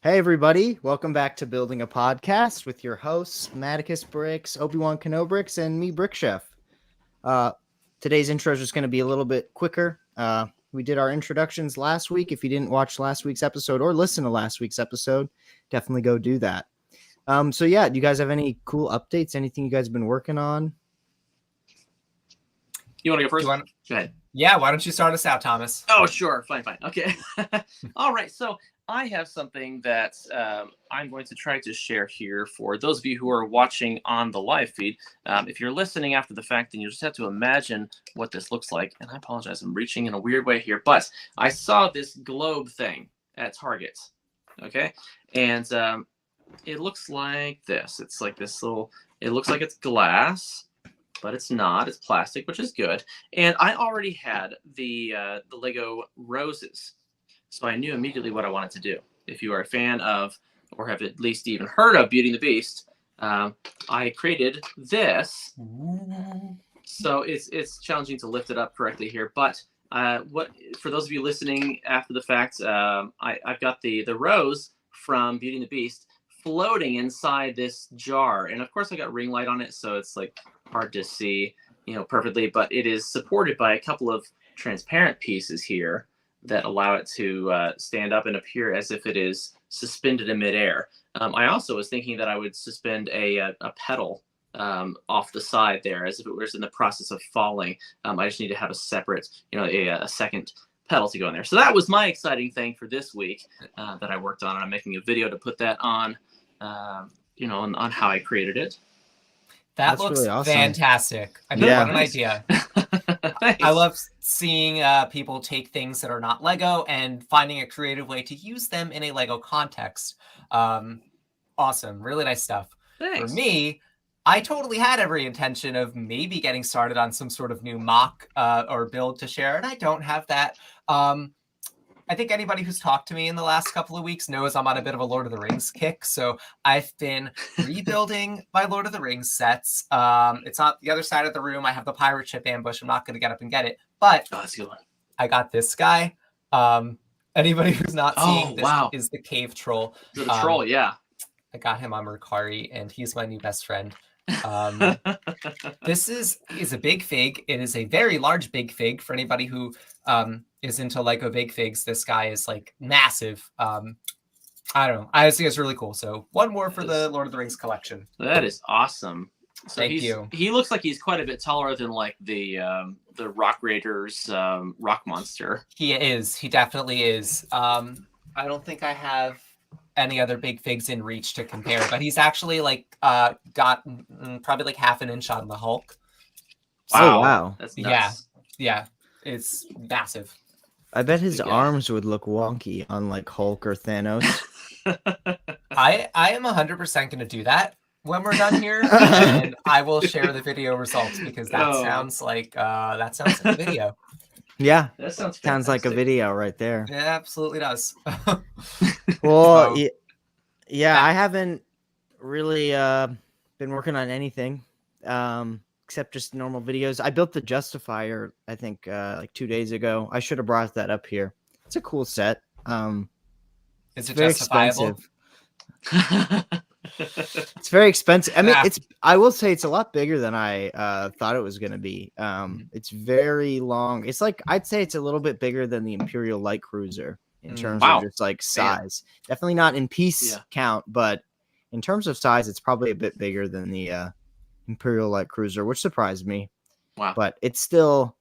Hey everybody, welcome back to Building a Podcast with your hosts, Maticus Bricks, Obi-Wan Kenobricks, and me, Brick Chef. Today's intro is just going to be a little bit quicker. We did our introductions last week. If you didn't watch last week's episode or listen to last week's episode, definitely go do that. So yeah, do you guys have any cool updates? Anything you guys have been working on? You want to go first? Go ahead. Yeah, why don't you start us out, Thomas? Oh, sure. Fine. Okay. All right. So I have something that I'm going to try to share here for those of you who are watching on the live feed. If you're listening after the fact, then you just have to imagine what this looks like. And I apologize, I'm reaching in a weird way here, but I saw this globe thing at Target. Okay. And it looks like this. It's like this little, it looks like it's glass, but it's not. It's plastic, which is good. And I already had the Lego roses, so I knew immediately what I wanted to do. If you are a fan of, or have at least even heard of Beauty and the Beast, I created this. So it's challenging to lift it up correctly here, but what for those of you listening after the fact, I've got the rose from Beauty and the Beast floating inside this jar, and of course I got ring light on it, so it's like hard to see, perfectly, but it is supported by a couple of transparent pieces here that allow it to stand up and appear as if it is suspended in midair. I also was thinking that I would suspend a pedal off the side there as if it was in the process of falling. I just need to have a separate, a second pedal to go in there. So that was my exciting thing for this week that I worked on, and I'm making a video to put that on, on how I created it. That looks really awesome. Fantastic. I mean, what an idea. I love seeing people take things that are not Lego and finding a creative way to use them in a Lego context. Awesome. Really nice stuff. Thanks. For me, I totally had every intention of maybe getting started on some sort of new mock or build to share, and I don't have that. I think anybody who's talked to me in the last couple of weeks knows I'm on a bit of a Lord of the Rings kick. So I've been rebuilding my Lord of the Rings sets. It's on the other side of the room. I have the pirate ship ambush. I'm not going to get up and get it, but that's a good one. I got this guy. Anybody who's not seeing this is the cave troll. The troll, yeah. I got him on Mercari, and he's my new best friend. This is a big fig. It is a very large big fig. For anybody who is into Lego big figs, this guy is like massive. I don't know. I just think it's really cool. So one more for the Lord of the Rings collection. That is awesome. So Thank you. He looks like he's quite a bit taller than like the Rock Raiders rock monster. He is. He definitely is. I don't think I have any other big figs in reach to compare, but he's actually like got probably like half an inch on the Hulk. Wow. Oh, wow. That's nuts. Yeah. It's massive. I bet his arms would look wonky on like Hulk or Thanos. I am 100% going to do that when we're done here, and I will share the video results because that sounds like a video. Yeah, that sounds like a video right there. It absolutely does. Well, yeah, I haven't really been working on anything except just normal videos. I built the Justifier, I think, like 2 days ago. I should have brought that up here. It's a cool set. Is it very justifiable? Expensive. It's very expensive. I mean, I will say it's a lot bigger than I thought it was going to be. It's very long. It's like, I'd say it's a little bit bigger than the Imperial Light Cruiser in terms of just like size. Definitely not in piece count, but in terms of size, it's probably a bit bigger than the Imperial Light Cruiser, which surprised me. Wow. But it still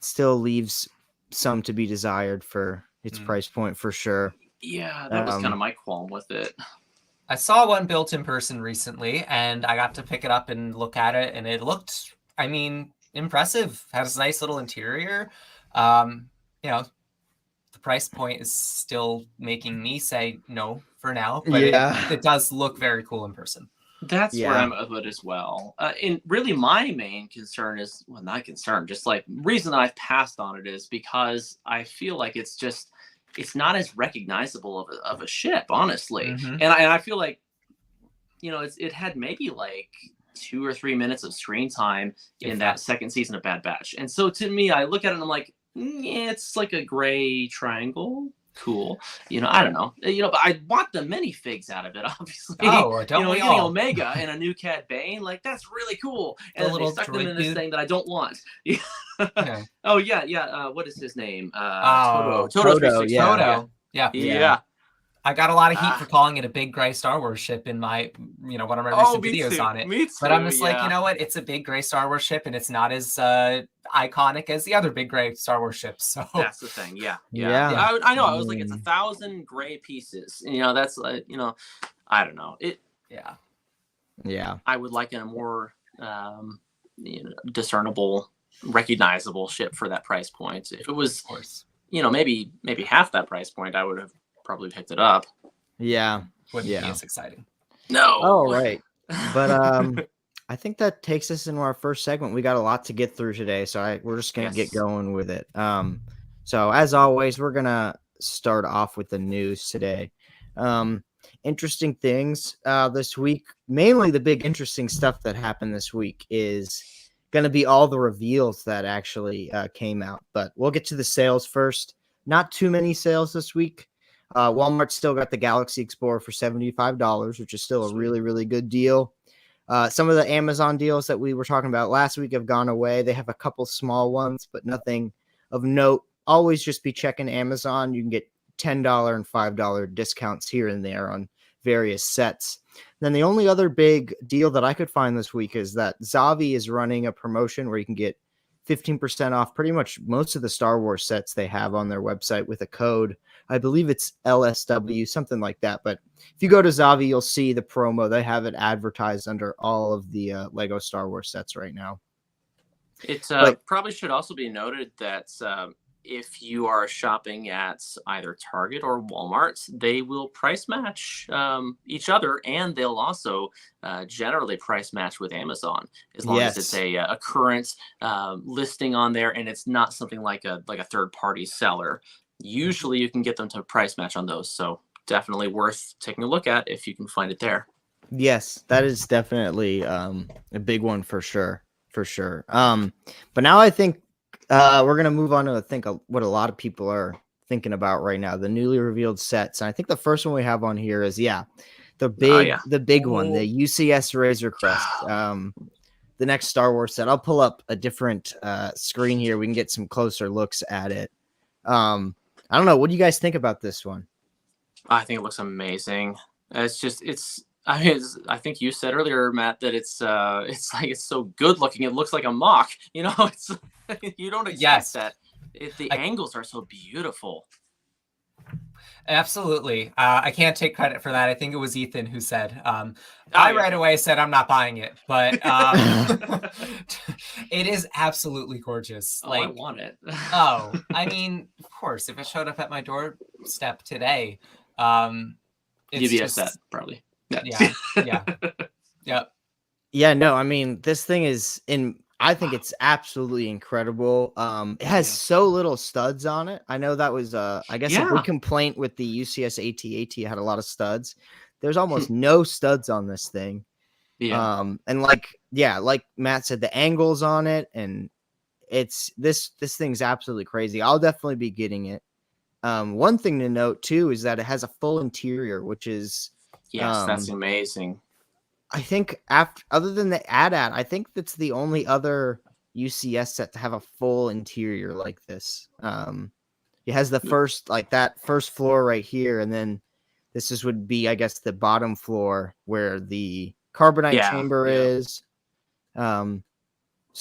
leaves some to be desired for its price point for sure. Yeah, that was kind of my qualm with it. I saw one built in person recently, and I got to pick it up and look at it, and it looked, impressive. Has a nice little interior. The price point is still making me say no for now, but it does look very cool in person. That's where I'm of it as well. And really my main concern is, well, not concern, just like reason I've passed on it is because I feel like it's not as recognizable of a ship, honestly. Mm-hmm. And I feel like, it had maybe like 2 or 3 minutes of screen time in that second season of Bad Batch. And so to me, I look at it and I'm like, it's like a gray triangle Cool. I don't know. But I want the minifigs out of it, obviously. Oh, don't we getting all? Omega and a new Cad Bane, like that's really cool. The And then they little stuck them in droid this dude. thing that I don't want. Yeah. Oh yeah. What is his name? Oh, Toto Toto, 360. yeah. Toto. Yeah. Yeah. I got a lot of heat Ah. for calling it a big gray Star Wars ship in my, one of my Oh, recent me videos too. on it. Me too. But I'm just like, yeah. you know what? It's a big gray Star Wars ship, and it's not as iconic as the other big gray Star Wars ships. So That's the thing. Yeah. Yeah. I know. I was like, it's 1,000 gray pieces. That's like, I don't know. yeah. I would like a more discernible, recognizable ship for that price point. If it was, Of course. maybe half that price point, I would have probably picked it up. Yeah. Wouldn't be as exciting. No. Oh, right. But I think that takes us into our first segment. We got a lot to get through today, so we're just gonna get going with it. So as always, we're gonna start off with the news today. Interesting things this week. Mainly the big interesting stuff that happened this week is going to be all the reveals that actually came out. But we'll get to the sales first. Not too many sales this week. Walmart still got the Galaxy Explorer for $75, which is still a really, really good deal. Some of the Amazon deals that we were talking about last week have gone away. They have a couple small ones, but nothing of note. Always just be checking Amazon. You can get $10 and $5 discounts here and there on various sets. Then the only other big deal that I could find this week is that Zavi is running a promotion where you can get 15% off pretty much most of the Star Wars sets they have on their website with a code. I believe it's LSW, something like that. But if you go to Zavi, you'll see the promo. They have it advertised under all of the Lego Star Wars sets right now. It probably should also be noted that if you are shopping at either Target or Walmart, they will price match each other, and they'll also generally price match with Amazon as long as it's a current listing on there, and it's not something like a third-party seller. Usually, you can get them to price match on those, so definitely worth taking a look at if you can find it there. Yes, that is definitely a big one for sure. But now I think we're going to move on to what a lot of people are thinking about right now, the newly revealed sets. And I think the first one we have on here is, the big one, the UCS Razorcrest, the next Star Wars set. I'll pull up a different screen here. We can get some closer looks at it. I don't know. What do you guys think about this one? I think it looks amazing. I think you said earlier, Matt, that it's so good looking. It looks like a mock. It's you don't expect that. The angles are so beautiful. Absolutely. I can't take credit for that. I think it was Ethan who said, right away said, I'm not buying it, but it is absolutely gorgeous. I want it. I mean, of course, if it showed up at my doorstep today, you'd be upset, probably. Yeah. No, I mean, this thing is I think it's absolutely incredible. It has so little studs on it. I know that was a big complaint with the UCS AT-AT. Had a lot of studs. There's almost no studs on this thing. Yeah. And like Matt said, the angles on it, and it's this thing's absolutely crazy. I'll definitely be getting it. One thing to note too is that it has a full interior, which is that's amazing. I think other than the AT-AT, I think that's the only other UCS set to have a full interior like this. It has the first floor right here, and then this would be, I guess, the bottom floor where the carbonite chamber is. So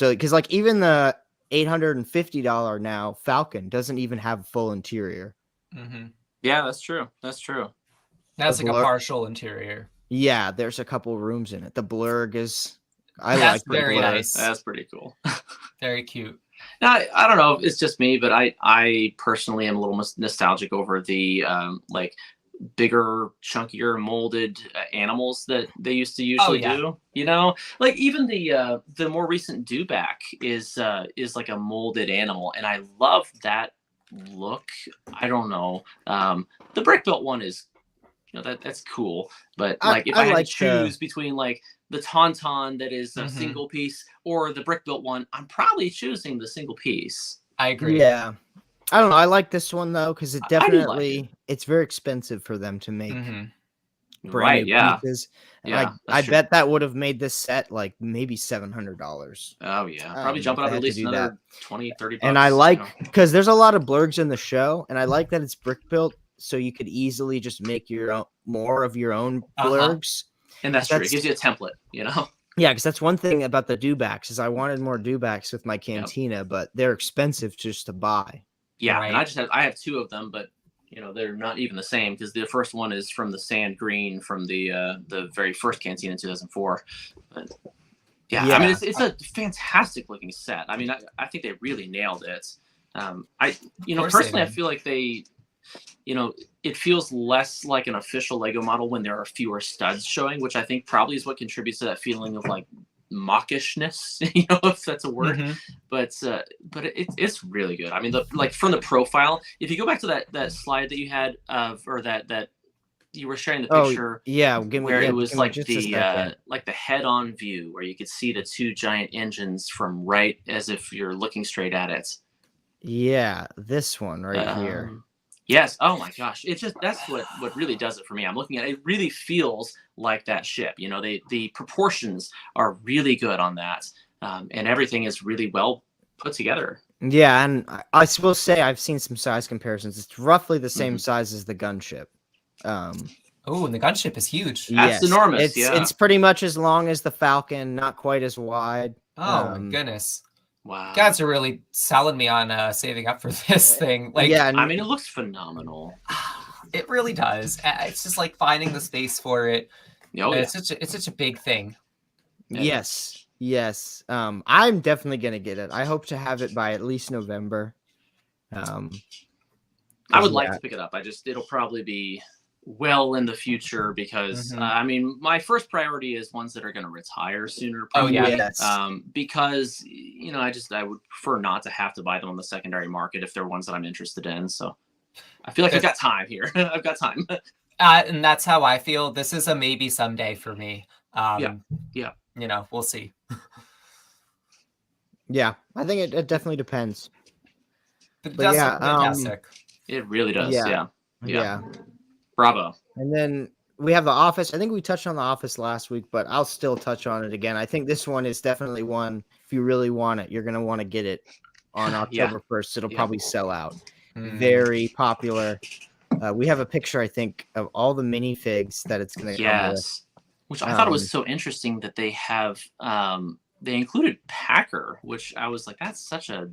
because even the $850 now Falcon doesn't even have full interior. Mm-hmm. Yeah, that's true. That's like a partial interior. Yeah, there's a couple rooms in it. The blurg is that's very nice. That's pretty cool. Very cute. Now, I don't know if it's just me, but I personally am a little nostalgic over the bigger, chunkier molded animals that they used to usually do. Even the more recent Dewback is like a molded animal, and I love that look. I don't know. The brick built one is that's cool, but if I had to choose between the Tauntaun that is a single piece or the brick built one, I'm probably choosing the single piece. I agree. Yeah, I don't know. I like this one though because it I do like definitely it's very expensive for them to make brand Right, new yeah. pieces. And Yeah, I that's true. bet that would have made this set like maybe $700. Oh, yeah. Probably If jumping they up had at to least do another that. 20, 30 bucks. And I you like know. because there's a lot of blurgs in the show, and I like that it's brick built, so you could easily just make your own more of your own blurgs. And that's true. It gives you a template, you know? Yeah, because that's one thing about the dewbacks is I wanted more dewbacks with my cantina, but they're expensive just to buy. Yeah, Right. and I have two of them, but you know they're not even the same because the first one is from the sand green from the very first canteen in 2004. But yeah, I mean it's a fantastic looking set. I mean I think they really nailed it. Personally I feel like they, you know, it feels less like an official Lego model when there are fewer studs showing, which I think probably is what contributes to that feeling of like mawkishness, you know, if that's a word. But it's really good. I mean, like from the profile, if you go back to that slide that you had or that you were sharing the picture, where it was like the head-on view where you could see the two giant engines from right as if you're looking straight at it. Yeah, this one right here. Yes. Oh my gosh. It's just that's what really does it for me. I'm looking at it. It really feels like that ship. You know, the proportions are really good on that, and everything is really well put together. Yeah, and I will say I've seen some size comparisons. It's roughly the same size as the gunship. Oh, and the gunship is huge. That's enormous. It's pretty much as long as the Falcon, not quite as wide. Oh my goodness. Wow. Guys are really selling me on saving up for this thing. Like, yeah, I mean, it looks phenomenal. It really does. It's just like finding the space for it. Oh, yeah. It's such a big thing. Yes. I'm definitely gonna get it. I hope to have it by at least November. I would like to pick it up. It'll probably be well in the future because I mean my first priority is ones that are going to retire sooner. Probably. Because you know I would prefer not to have to buy them on the secondary market if they're ones that I'm interested in. So I feel like I've got time here. I've got time. And that's how I feel. This is a maybe someday for me. Yeah. You know, we'll see. Yeah, I think it definitely depends. But it does look fantastic. It really does. Yeah. Bravo. And then we have The Office. I think we touched on The Office last week, but I'll still touch on it again. I think this one is definitely one, if you really want it, you're going to want to get it on October 1st. It'll probably sell out. Very popular. We have a picture, I think, of all the minifigs that it's going to come with. Which I thought it was so interesting that they have, they included Packer, which I was like, that's such a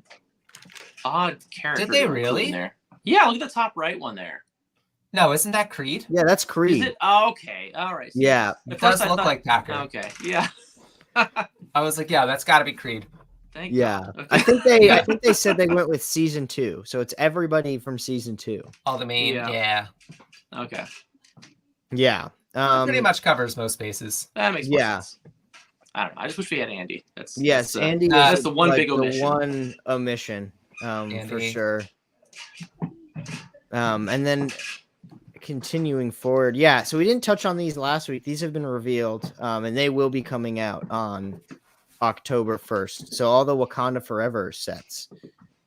odd character. Did they really? There. Yeah, look at the top right one there. No, isn't that Creed? Yeah, that's Creed. Is it? Oh, okay. All right. So yeah. It does look like Packer. Okay. Yeah. I was like, yeah, that's got to be Creed. Thank you. Okay. I think they said they went with season 2. So it's everybody from season 2. All the main, Okay. Yeah. Pretty much covers most bases. That makes sense. I don't know. I just wish we had Andy. Andy. That's the one big omission. The one omission, for sure. And then continuing forward, so we didn't touch on these last week. These have been revealed, and they will be coming out on October 1st. So all the Wakanda Forever sets.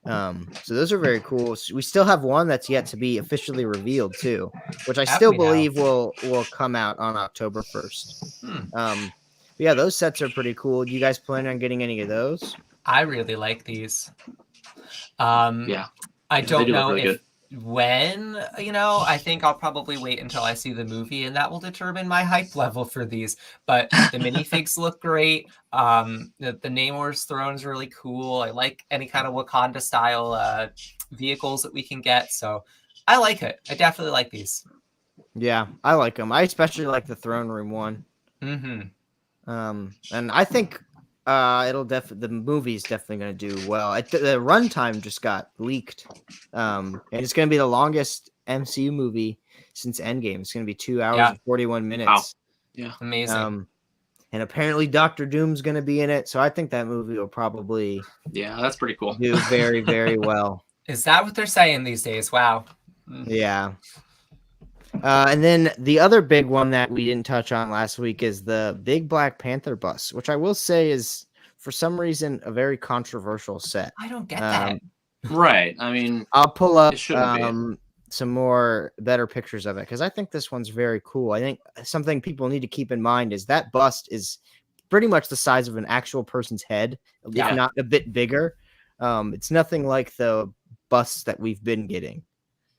So those are very cool. So we still have one that's yet to be officially revealed too, which I still believe will come out on October 1st. Yeah, those sets are pretty cool. Do you guys plan on getting any of those? I really like these. I don't know if when, you know, I think I'll probably wait until I see the movie and that will determine my hype level for these. But the minifigs look great. The Namor's throne is really cool. I like any kind of Wakanda style vehicles that we can get. So I like it. I definitely like these. Yeah, I like them. I especially like the throne room one. And I think the movie's definitely going to do well. The runtime just got leaked, and it's going to be the longest MCU movie since Endgame. It's going to be 2 hours and 41 minutes. Wow. Yeah, amazing. And apparently Doctor Doom's going to be in it, so I think that movie will probably that's pretty cool. Do very, very well. Is that what they're saying these days? Wow. Yeah. And then the other big one that we didn't touch on last week is the big Black Panther bus, which I will say is, for some reason, a very controversial set. I don't get that. Right. I mean, I'll pull up it shouldn't be. some more better pictures of it because I think this one's very cool. I think something people need to keep in mind is that bust is pretty much the size of an actual person's head, Yeah. if not a bit bigger. It's nothing like the busts that we've been getting.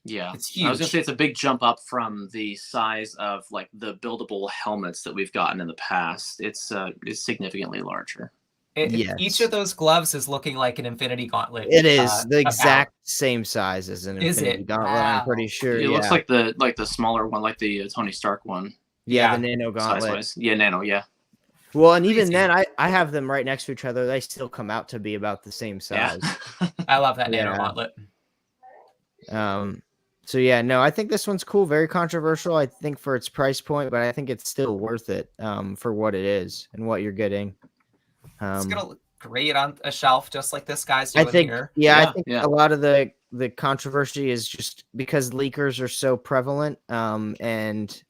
Yeah, It's huge. I was gonna say it's a big jump up from the size of like the buildable helmets that we've gotten in the past. It's significantly larger. Yes. Each of those gloves is looking like an Infinity Gauntlet. It is the exact same size as an Is Infinity it? Gauntlet. Wow. I'm pretty sure. It looks like the smaller one, like the Tony Stark one. Yeah, the Nano Gauntlet. Size-wise. Yeah, Nano. Yeah. Well, and even then, I have them right next to each other. They still come out to be about the same size. Yeah. I love that Nano Gauntlet. So yeah, no, I think this one's cool. Very controversial, I think, for its price point, but I think it's still worth it for what it is and what you're getting. It's gonna look great on a shelf, just like this guy's doing here. I think a lot of the controversy is just because leakers are so prevalent, and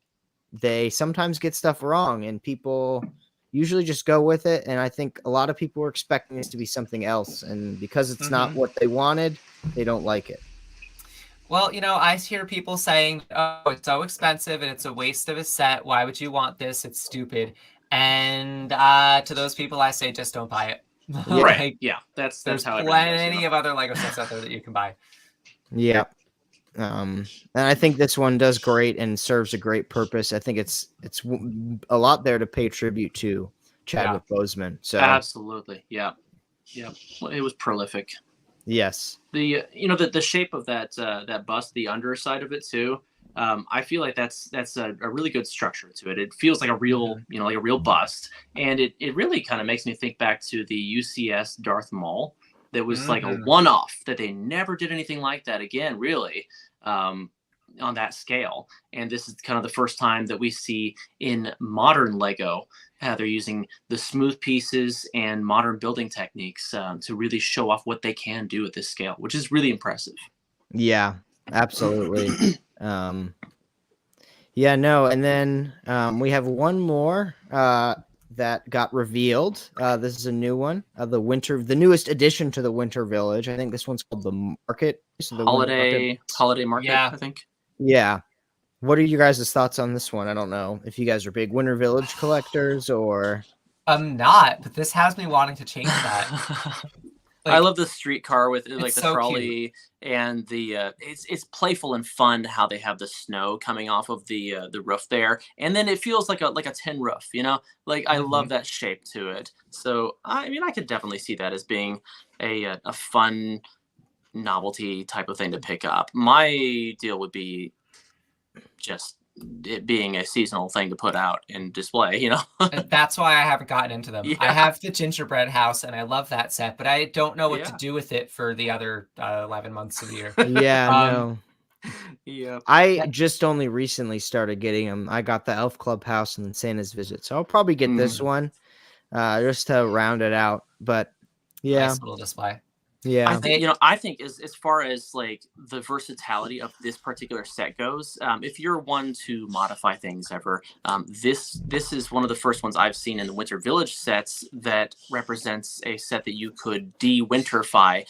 they sometimes get stuff wrong, and people usually just go with it. And I think a lot of people were expecting this to be something else, and because it's not what they wanted, they don't like it. Well, you know, I hear people saying, "Oh, it's so expensive and it's a waste of a set. Why would you want this? It's stupid." And to those people, I say, just don't buy it. Right? Yeah, that's how there's plenty of other Lego sets out there that you can buy. Yeah. And I think this one does great and serves a great purpose. I think it's a lot there to pay tribute to Chadwick Boseman. So absolutely, yeah. Well, it was prolific. Yes. The the shape of that bust, the underside of it too. I feel like that's a really good structure to it. It feels like a real like a real bust, and it really kind of makes me think back to the UCS Darth Maul. That was like a one-off that they never did anything like that again, really, on that scale. And this is kind of the first time that we see in modern Lego how they're using the smooth pieces and modern building techniques to really show off what they can do at this scale, which is really impressive. Yeah, absolutely. Yeah, no, and then we have one more that got revealed. This is a new one. The newest addition to the Winter Village. I think this one's called the Market. So the Holiday Market, yeah. I think. Yeah. What are you guys' thoughts on this one? I don't know if you guys are big Winter Village collectors or. I'm not, but this has me wanting to change that. I love the streetcar with like the so trolley cute. and the it's playful and fun how they have the snow coming off of the roof there, and then it feels like a tin roof, like I love that shape to it. So I mean, I could definitely see that as being a fun novelty type of thing to pick up. My deal would be just it being a seasonal thing to put out and display, And that's why I haven't gotten into them. Yeah. I have the gingerbread house and I love that set, but I don't know what to do with it for the other 11 months of the year. Yeah, no. Yeah. I just only recently started getting them. I got the Elf Club house and then Santa's Visit. So I'll probably get this one just to round it out. But yeah. Nice little display. Yeah, I think as far as like the versatility of this particular set goes, if you're one to modify things ever, this is one of the first ones I've seen in the Winter Village sets that represents a set that you could de-winterfy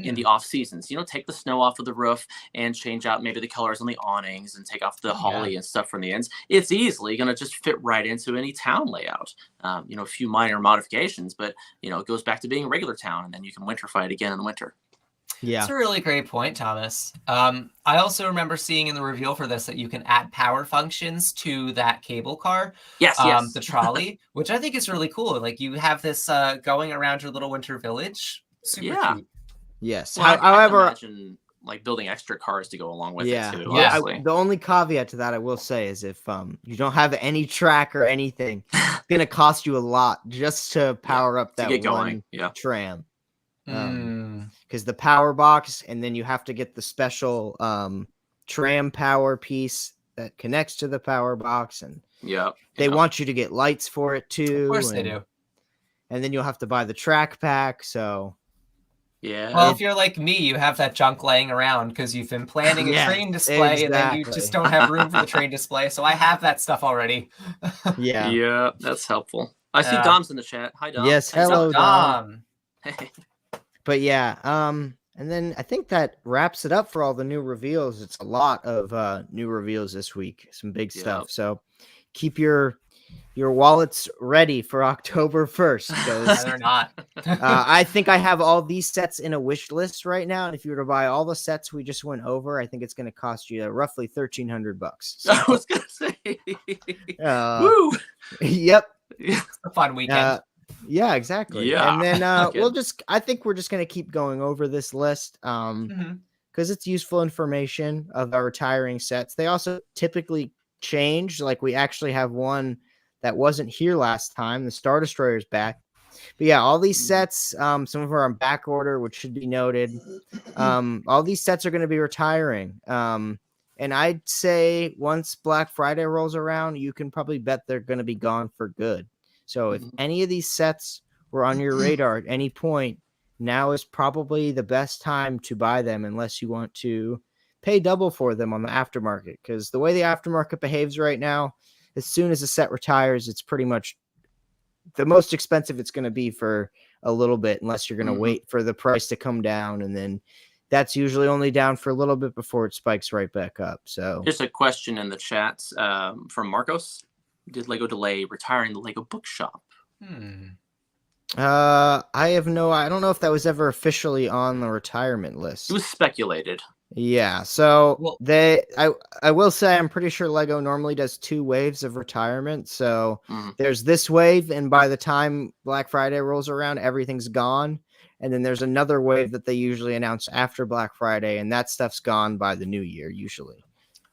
in the off seasons. Take the snow off of the roof and change out maybe the colors on the awnings and take off the holly and stuff from the ends. It's easily going to just fit right into any town layout. A few minor modifications, but it goes back to being a regular town, and then you can winterfy it again in the winter. Yeah, that's a really great point, Thomas. I also remember seeing in the reveal for this that you can add power functions to that cable car. Yes. The trolley, which I think is really cool. Like you have this going around your little Winter Village. Super cute. Yes. Well, however, I imagine like building extra cars to go along with it too. Yeah. The only caveat to that I will say is if you don't have any track or anything, it's gonna cost you a lot just to power up that one tram. Because the power box, and then you have to get the special tram power piece that connects to the power box, and they want you to get lights for it too. Of course they do. And then you'll have to buy the track pack. So. Yeah. Well, if you're like me, you have that junk laying around because you've been planning a train display and then you just don't have room for the train display. So I have that stuff already. Yeah, that's helpful. I see Dom's in the chat. Hi, Dom. Yes, hello, Dom. But yeah, And then I think that wraps it up for all the new reveals. It's a lot of new reveals this week, some big stuff. So keep your wallets ready for October 1st, because they're not. I think I have all these sets in a wish list right now, and if you were to buy all the sets we just went over, I think it's going to cost you roughly $1,300. So, I was gonna say, woo! Yep, it's a fun weekend. Yeah, exactly. Yeah. And then I think we're just going to keep going over this list because it's useful information of our retiring sets. They also typically change. Like, we actually have one that wasn't here last time. The Star Destroyer is back. But yeah, all these sets, some of them are on back order, which should be noted. All these sets are going to be retiring. And I'd say once Black Friday rolls around, you can probably bet they're going to be gone for good. So if any of these sets were on your radar at any point, now is probably the best time to buy them, unless you want to pay double for them on the aftermarket. Because the way the aftermarket behaves right now, as soon as a set retires, it's pretty much the most expensive it's going to be for a little bit, unless you're going to wait for the price to come down. And then that's usually only down for a little bit before it spikes right back up. So here's a question in the chats from Marcos. Did Lego delay retiring the Lego Bookshop? I don't know if that was ever officially on the retirement list. It was speculated. Yeah, so I will say I'm pretty sure Lego normally does 2 waves of retirement. So there's this wave, and by the time Black Friday rolls around, everything's gone. And then there's another wave that they usually announce after Black Friday, and that stuff's gone by the new year usually.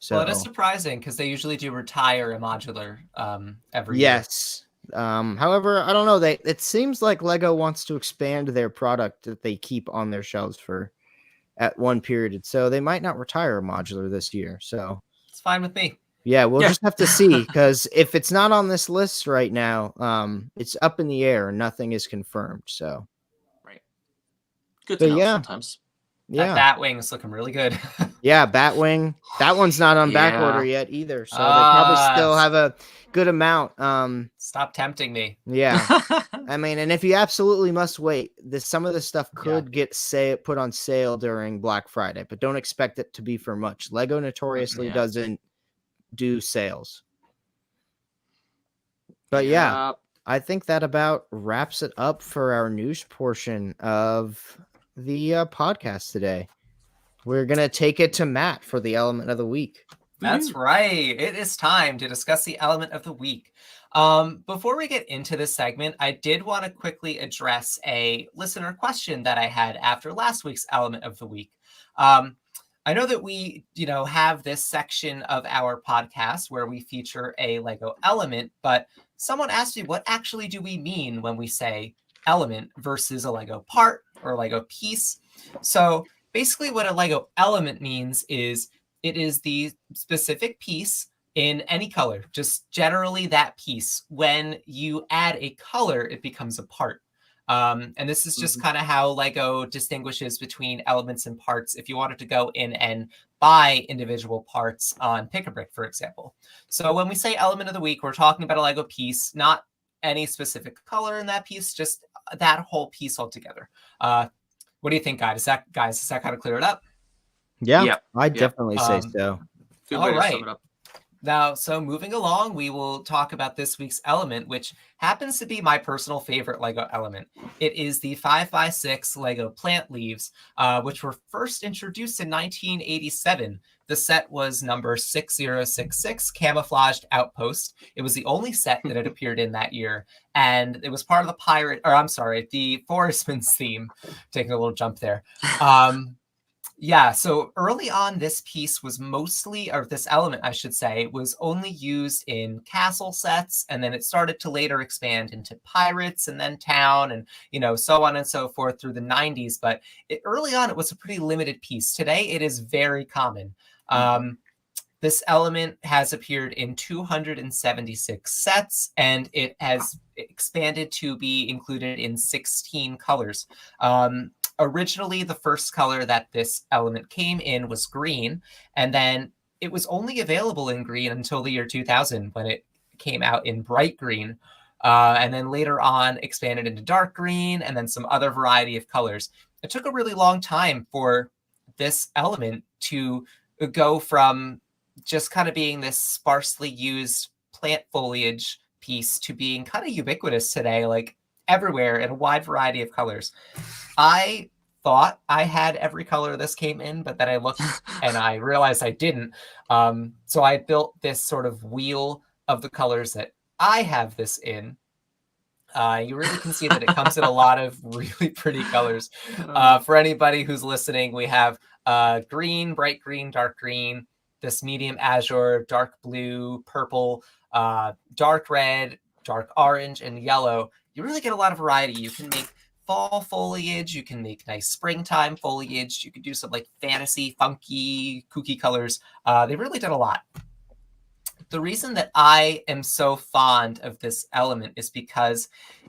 So it is surprising because they usually do retire a modular every year. Yes. However, I don't know. It seems like Lego wants to expand their product that they keep on their shelves at one period. So they might not retire a modular this year. So it's fine with me. Yeah, we'll just have to see, because if it's not on this list right now, it's up in the air and nothing is confirmed. So good to know sometimes. Yeah, that Batwing is looking really good. Yeah, Batwing. That one's not on back order yet either. So they probably still have a good amount. Stop tempting me. Yeah. I mean, and if you absolutely must wait, some of this stuff could get put on sale during Black Friday, but don't expect it to be for much. Lego notoriously doesn't do sales. But I think that about wraps it up for our news portion of the podcast today. We're going to take it to Matt for the element of the week. That's right. It is time to discuss the element of the week. Before we get into this segment, I did want to quickly address a listener question that I had after last week's element of the week. I know that we, have this section of our podcast where we feature a Lego element, but someone asked me, what actually do we mean when we say element versus a Lego part or a Lego piece? So basically what a Lego element means is it is the specific piece in any color, just generally that piece. When you add a color, it becomes a part. And this is just kind of how Lego distinguishes between elements and parts if you wanted to go in and buy individual parts on Pick-a-Brick, for example. So when we say element of the week, we're talking about a Lego piece, not any specific color in that piece, just that whole piece altogether. What do you think, guys? Does that kind of clear it up? Yeah, I definitely say so. Good way to sum it up. Now, so moving along, we will talk about this week's element, which happens to be my personal favorite Lego element. It is the 5x6 Lego plant leaves, which were first introduced in 1987. The set was number 6066, Camouflaged Outpost. It was the only set that had appeared in that year, and it was part of the Forestman's theme. Taking a little jump there. So early on, this piece was this element, I should say, was only used in castle sets, and then it started to later expand into pirates and then town and, so on and so forth through the 90s. But early on, it was a pretty limited piece. Today, it is very common. This element has appeared in 276 sets, and it has expanded to be included in 16 colors. Originally, the first color that this element came in was green, and then it was only available in green until the year 2000 when it came out in bright green, and then later on expanded into dark green and then some other variety of colors. it took a really long time for this element to go from just kind of being this sparsely used plant foliage piece to being kind of ubiquitous today, like everywhere in a wide variety of colors. I thought I had every color this came in, but then I looked and I realized I didn't. So I built this sort of wheel of the colors that I have this in. You really can see that it comes in a lot of really pretty colors. For anybody who's listening, we have green, bright green, dark green, this medium azure, dark blue, purple, dark red, dark orange, and yellow. You really get a lot of variety. You can make fall foliage. You can make nice springtime foliage. You can do some like fantasy, funky, kooky colors. They really did a lot. The reason that I am so fond of this element is because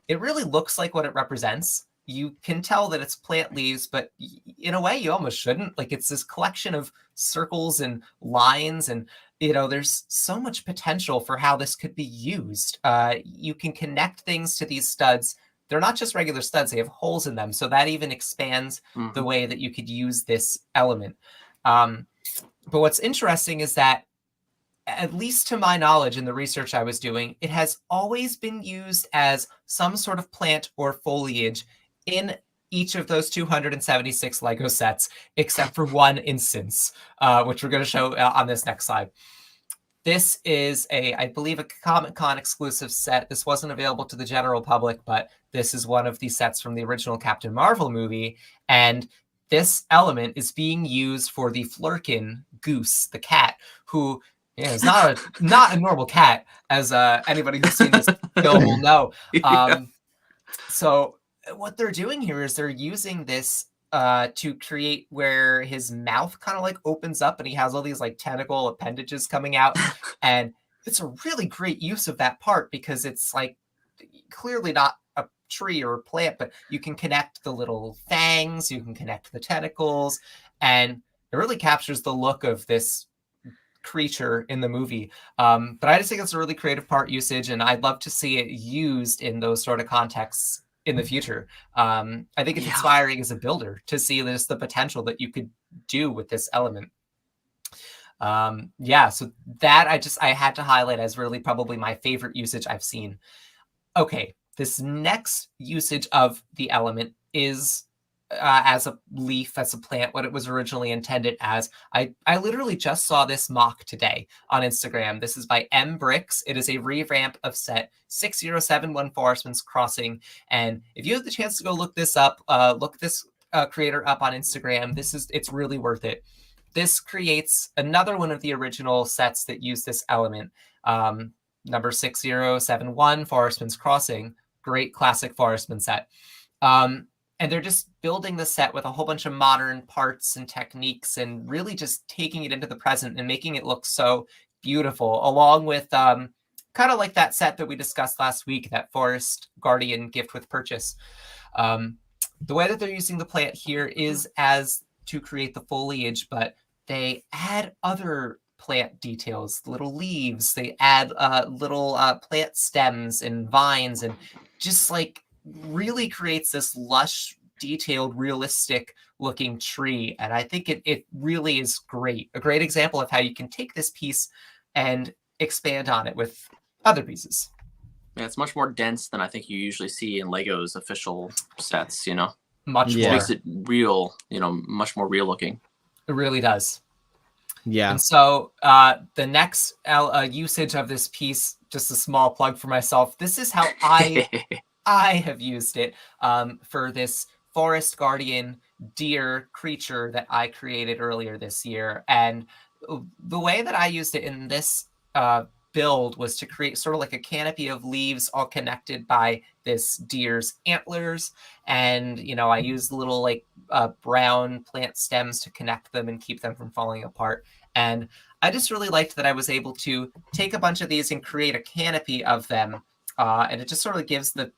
it really looks like what it represents. You can tell that it's plant leaves, but in a way you almost shouldn't. Like, it's this collection of circles and lines, and there's so much potential for how this could be used. You can connect things to these studs. They're not just regular studs, they have holes in them. So that even expands the way that you could use this element. But what's interesting is that, at least to my knowledge in the research I was doing, it has always been used as some sort of plant or foliage in each of those 276 Lego sets, except for one instance, which we're going to show on this next slide. This is I believe, a Comic-Con exclusive set. This wasn't available to the general public, but this is one of the sets from the original Captain Marvel movie. And this element is being used for the Flurkin goose, the cat, who is not a normal cat, as anybody who's seen this film will know. So what they're doing here is they're using this to create where his mouth kind of like opens up and he has all these like tentacle appendages coming out. And it's a really great use of that part, because it's like clearly not a tree or a plant, but you can connect the little fangs, you can connect the tentacles, and it really captures the look of this creature in the movie. But I just think it's a really creative part usage, and I'd love to see it used in those sort of contexts in the future. I think it's inspiring as a builder to see this, the potential that you could do with this element. So that I had to highlight as really probably my favorite usage I've seen. Okay, this next usage of the element is as a leaf, as a plant, what it was originally intended as. I literally just saw this mock today on Instagram. This is by M Bricks. It is a revamp of set 6071 Forestman's Crossing. And if you have the chance to go look this up, look this creator up on Instagram. It's really worth it. This creates another one of the original sets that use this element. Number 6071 Forestman's Crossing. Great classic Forestman set. And they're just building the set with a whole bunch of modern parts and techniques, and really just taking it into the present and making it look so beautiful, along with kind of like that set that we discussed last week, that Forest Guardian gift with purchase. The way that they're using the plant here is as to create the foliage, but they add other plant details, little leaves. They add little plant stems and vines, and just like really creates this lush, detailed, realistic looking tree. And I think it really is great. A great example of how you can take this piece and expand on it with other pieces. Yeah, it's much more dense than I think you usually see in Lego's official sets, Much more. Makes it real, much more real looking. It really does. Yeah. And so the next usage of this piece, just a small plug for myself, this is how I have used it for this Forest Guardian deer creature that I created earlier this year. And the way that I used it in this build was to create sort of like a canopy of leaves all connected by this deer's antlers. And, I used little like brown plant stems to connect them and keep them from falling apart. And I just really liked that I was able to take a bunch of these and create a canopy of them. And it just sort of gives the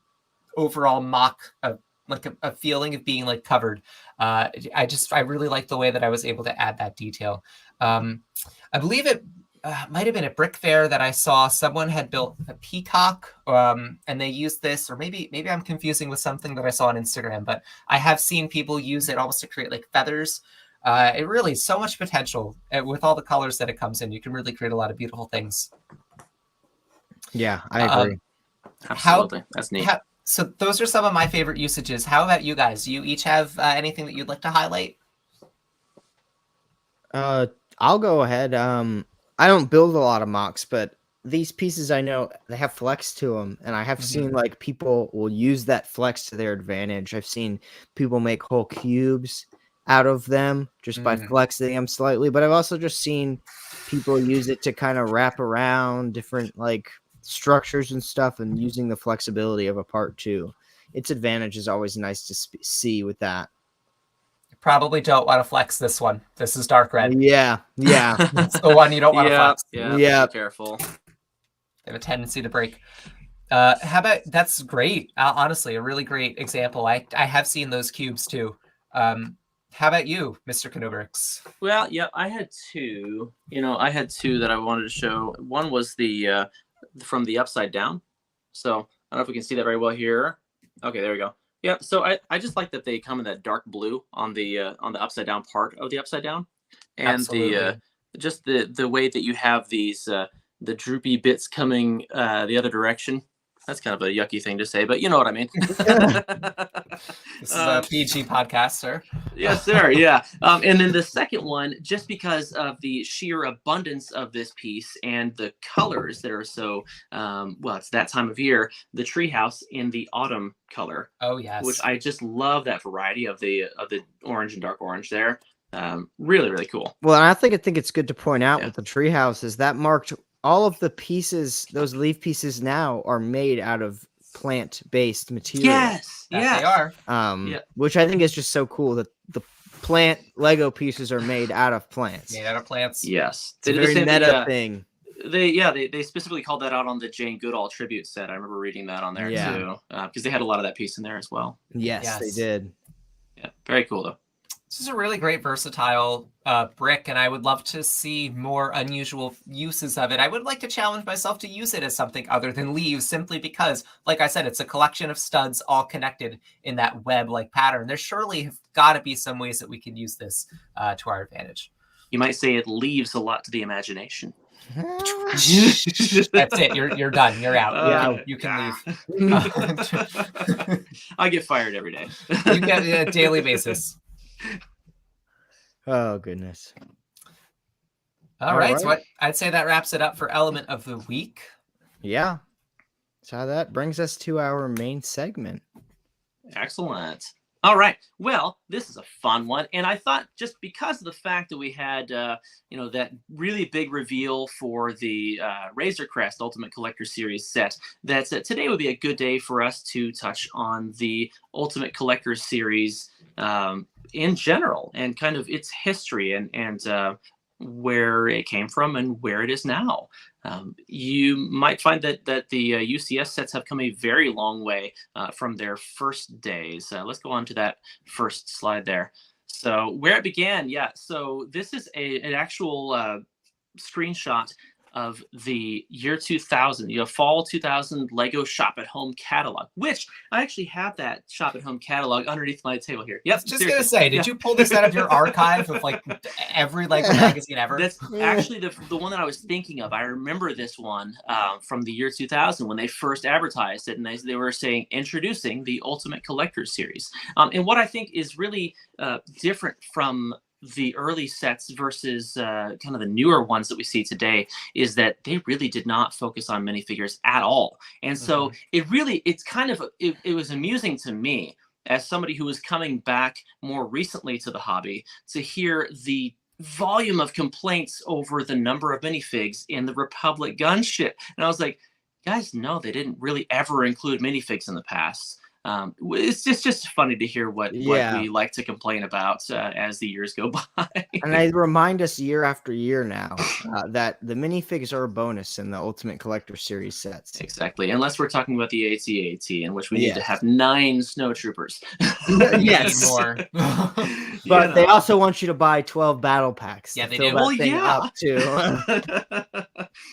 overall mock like a feeling of being like covered. I really like the way that I was able to add that detail. I believe it might have been a brick fair that I saw. Someone had built a peacock, and they used this, or maybe I'm confusing with something that I saw on Instagram, but I have seen people use it almost to create like feathers. It really, so much potential with all the colors that it comes in. You can really create a lot of beautiful things. Yeah, I agree. Absolutely. That's neat. So those are some of my favorite usages. How about you guys? Do you each have anything that you'd like to highlight? I'll go ahead. I don't build a lot of mocks, but these pieces I know they have flex to them, and I have seen like people will use that flex to their advantage. I've seen people make whole cubes out of them just by flexing them slightly, but I've also just seen people use it to kind of wrap around different like structures and stuff, and using the flexibility of a part too. Its advantage is always nice to see with that. Probably don't want to flex this one. This is dark red. Yeah. It's the one you don't want to flex. Yeah. Be careful. They have a tendency to break. How about, that's great. Honestly, a really great example. I have seen those cubes too. How about you, Mr. Canobrix? Well, yeah, I had two. I had two that I wanted to show. One was the from the upside down. So I don't know if we can see that very well here. Okay, there we go. Yeah, so I just like that they come in that dark blue on the upside down part of the upside down, and Absolutely. the way that you have these the droopy bits coming the other direction. That's kind of a yucky thing to say, but you know what I mean. This is a PG podcast, sir. Yes, sir. Yeah. And then the second one, just because of the sheer abundance of this piece and the colors that are so, well, it's that time of year, the treehouse in the autumn color. Oh, yes. Which I just love that variety of the orange and dark orange there. Really, really cool. Well, and I think it's good to point out with the treehouse is that marked all of the pieces, those leaf pieces now are made out of plant-based material. Yes, they are. Which I think is just so cool that the plant Lego pieces are made out of plants. Made out of plants. Yes. It's a very meta thing. They specifically called that out on the Jane Goodall tribute set. I remember reading that on there too, because they had a lot of that piece in there as well. Yes, they did. Yeah, very cool though. This is a really great versatile brick, and I would love to see more unusual uses of it. I would like to challenge myself to use it as something other than leaves, simply because, like I said, it's a collection of studs all connected in that web-like pattern. There surely have got to be some ways that we can use this to our advantage. You might say it leaves a lot to the imagination. That's it. You're done. You're out. You can leave. I get fired every day. You get it on a daily basis. Oh, goodness. All right. So I'd say that wraps it up for Element of the Week. Yeah. So that brings us to our main segment. Excellent. All right. Well, this is a fun one. And I thought just because of the fact that we had, that really big reveal for the Razorcrest Ultimate Collector Series set, that today would be a good day for us to touch on the Ultimate Collector Series in general and kind of its history and where it came from and where it is now. You might find that the UCS sets have come a very long way from their first days. Let's go on to that first slide there. So where it began, so this is an actual screenshot of the year 2000, fall 2000 Lego Shop at Home catalog, which I actually have that Shop at Home catalog underneath my table here. Yep. Just gonna say, did you pull this out of your archive of like every Lego magazine ever? That's actually the one that I was thinking of. I remember this one from the year 2000 when they first advertised it, and they were saying introducing the Ultimate Collector Series. And what I think is really different from the early sets versus kind of the newer ones that we see today is that they really did not focus on minifigures at all. And so it was amusing to me as somebody who was coming back more recently to the hobby to hear the volume of complaints over the number of minifigs in the Republic gunship. And I was like, guys, no, they didn't really ever include minifigs in the past. It's just funny to hear what Yeah. we like to complain about as the years go by. And they remind us year after year now that the minifigs are a bonus in the Ultimate Collector Series sets. Exactly, unless we're talking about the AT-AT, in which we need to Yes. have 9 snowtroopers. Yes. More. But they also want you to buy 12 battle packs. Yeah, to they fill do. that Well, thing yeah. up too.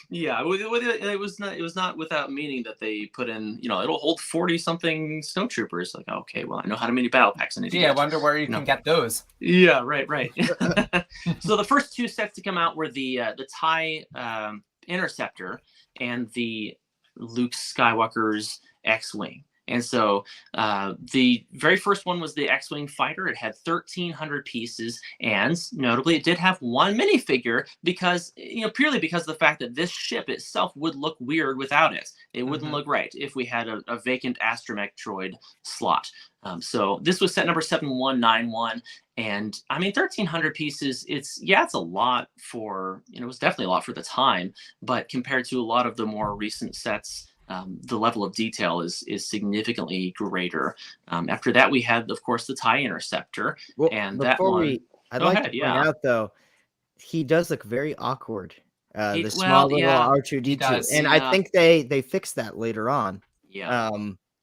Yeah, it was not without meaning that they put in, it'll hold 40 something snowtroopers. Like, okay, well, I know how many battle packs I need to Gee, I get. wonder where you can get those. Yeah, right. So the first 2 sets to come out were the TIE Interceptor and the Luke Skywalker's X-Wing. And so the very first one was the X-Wing Fighter. It had 1,300 pieces, and notably, it did have 1 minifigure because, purely because of the fact that this ship itself would look weird without it. It wouldn't look right if we had a vacant astromech droid slot. So this was set number 7191, and I mean 1,300 pieces. It's a lot for, it was definitely a lot for the time, but compared to a lot of the more recent sets, the level of detail is significantly greater. After that, we had, of course, the TIE Interceptor, and that one. I'd like to point out though, he does look very awkward. The small little R2D2, and I think they fixed that later on. Yeah.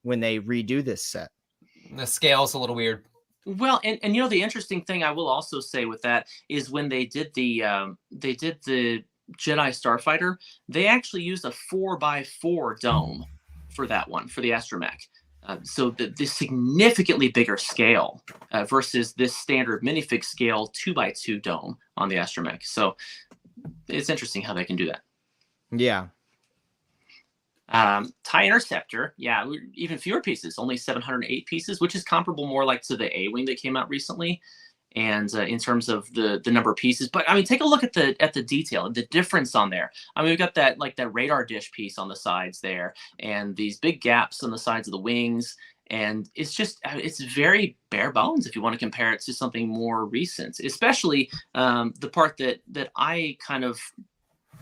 When they redo this set, the scale's a little weird. Well, and the interesting thing I will also say with that is when they did the Jedi Starfighter, they actually used a 4x4 dome for that one, for the astromech. So the significantly bigger scale versus this standard minifig scale 2x2 dome on the astromech. So it's interesting how they can do that. Yeah. TIE Interceptor, even fewer pieces, only 708 pieces, which is comparable more like to the A-Wing that came out recently. And in terms of the number of pieces, but I mean, take a look at the detail, the difference on there. I mean, we've got that radar dish piece on the sides there, and these big gaps on the sides of the wings, and it's very bare bones if you want to compare it to something more recent. Especially the part that I kind of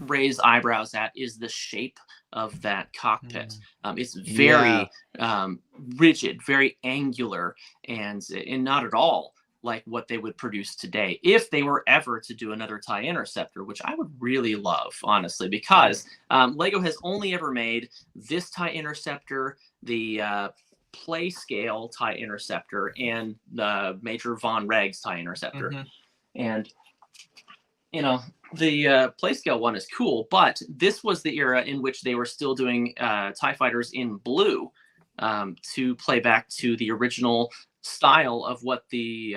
raise eyebrows at is the shape of that cockpit. It's very rigid, very angular, and not at all like what they would produce today if they were ever to do another TIE Interceptor, which I would really love, honestly, because Lego has only ever made this TIE Interceptor, the play scale TIE Interceptor, and the Major Von Reg's TIE Interceptor. And the play scale one is cool, but this was the era in which they were still doing TIE fighters in blue to play back to the original style of what the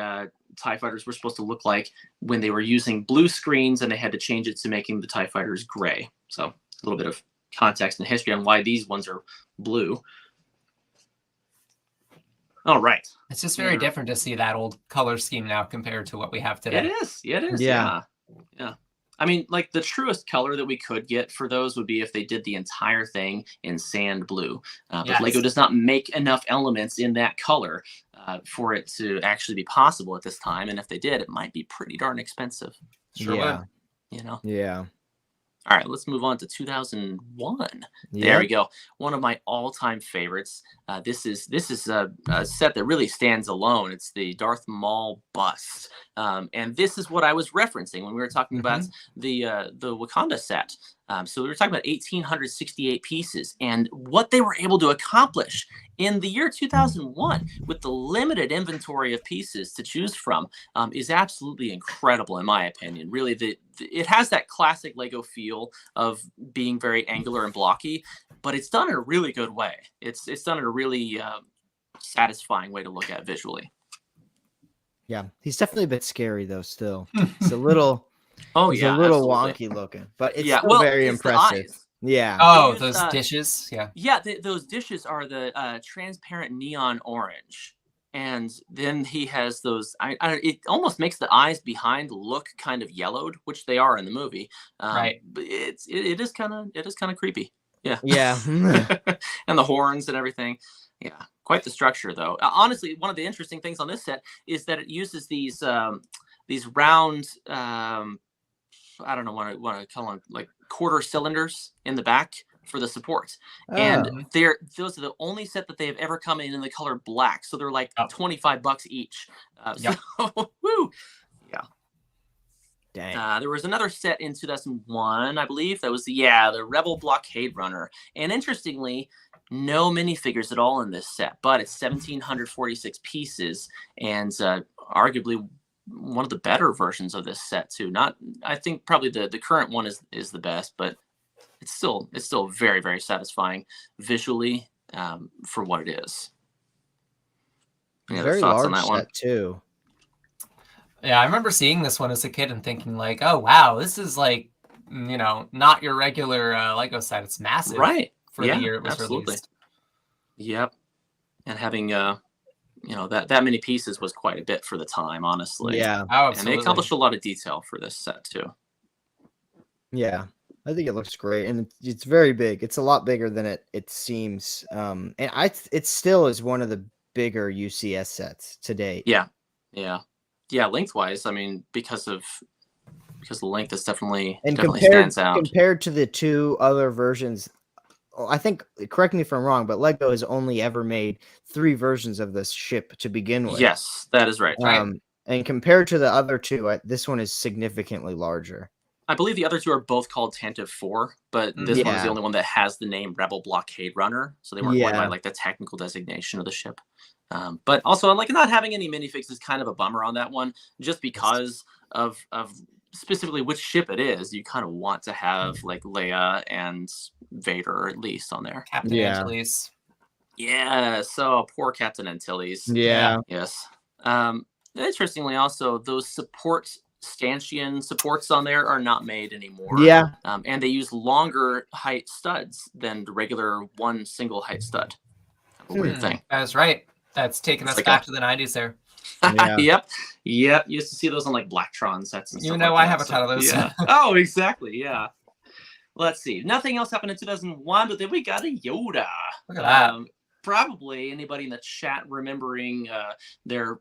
TIE fighters were supposed to look like when they were using blue screens, and they had to change it to making the TIE fighters gray. So a little bit of context and history on why these ones are blue. All right. It's just very different to see that old color scheme now compared to what we have today. It is. Yeah. I mean, like the truest color that we could get for those would be if they did the entire thing in sand blue. But Lego does not make enough elements in that color for it to actually be possible at this time. And if they did, it might be pretty darn expensive. Sure would. Yeah. All right, let's move on to 2001. There we go. One of my all-time favorites. This is a set that really stands alone. It's the Darth Maul Bus, and this is what I was referencing when we were talking about the Wakanda set. So we were talking about 1,868 pieces, and what they were able to accomplish in the year 2001 with the limited inventory of pieces to choose from is absolutely incredible, in my opinion. Really, it has that classic Lego feel of being very angular and blocky, but it's done in a really good way. It's done in a really satisfying way to look at visually. Yeah, he's definitely a bit scary though. Still, it's a little. He's a little absolutely wonky looking, but it's still very impressive. Yeah. Oh, those dishes. Yeah. Yeah, those dishes are the transparent neon orange, and then he has those. It almost makes the eyes behind look kind of yellowed, which they are in the movie. Right. But it is kind of creepy. Yeah. Yeah. And the horns and everything. Yeah. Quite the structure, though. Honestly, one of the interesting things on this set is that it uses these round. I don't know what I call them, like quarter cylinders in the back for the support. Oh. And those are the only set that they have ever come in the color black. So they're like $25 each. So, woo! Yeah. Dang. There was another set in 2001, I believe. That was the Rebel Blockade Runner. And interestingly, no minifigures at all in this set, but it's 1,746 pieces, and arguably one of the better versions of this set too. I think probably the current one is the best, but it's still very, very satisfying visually for what it is. Any other Very thoughts large on that one? set too. Yeah, I remember seeing this one as a kid and thinking like, oh wow, this is like, you know, not your regular Lego set. It's massive, Right? For the year it was released. Yep. And having that many pieces was quite a bit for the time, honestly. Yeah. Oh, And they accomplished a lot of detail for this set too. Yeah. I think it looks great, and it's very big. It's a lot bigger than it seems. And it still is one of the bigger UCS sets to date. Yeah. Lengthwise, I mean, because the length is definitely stands out compared to the two other versions. I think, correct me if I'm wrong, but Lego has only ever made 3 versions of this ship to begin with. Yes, that is right. And compared to the other two, this one is significantly larger. I believe the other two are both called Tantive 4, but this one is the only one that has the name Rebel Blockade Runner, so they weren't going by like the technical designation of the ship. But also, like, not having any minifigs is kind of a bummer on that one, just because of specifically which ship it is. You kind of want to have like Leia and Vader at least on there. Captain Antilles. Yeah, so poor Captain Antilles. Yeah. Yes. Interestingly, also, those stanchion supports on there are not made anymore. Yeah. And they use longer height studs than the regular one single height stud. Weird thing. That's right. That's taking us back to the 90s there. Yep. You used to see those on like Blacktron sets and stuff. You know, like I have a ton of those. Yeah. Oh, exactly. Yeah. Let's see. Nothing else happened in 2001, but then we got a Yoda. Look at that. Probably anybody in the chat remembering their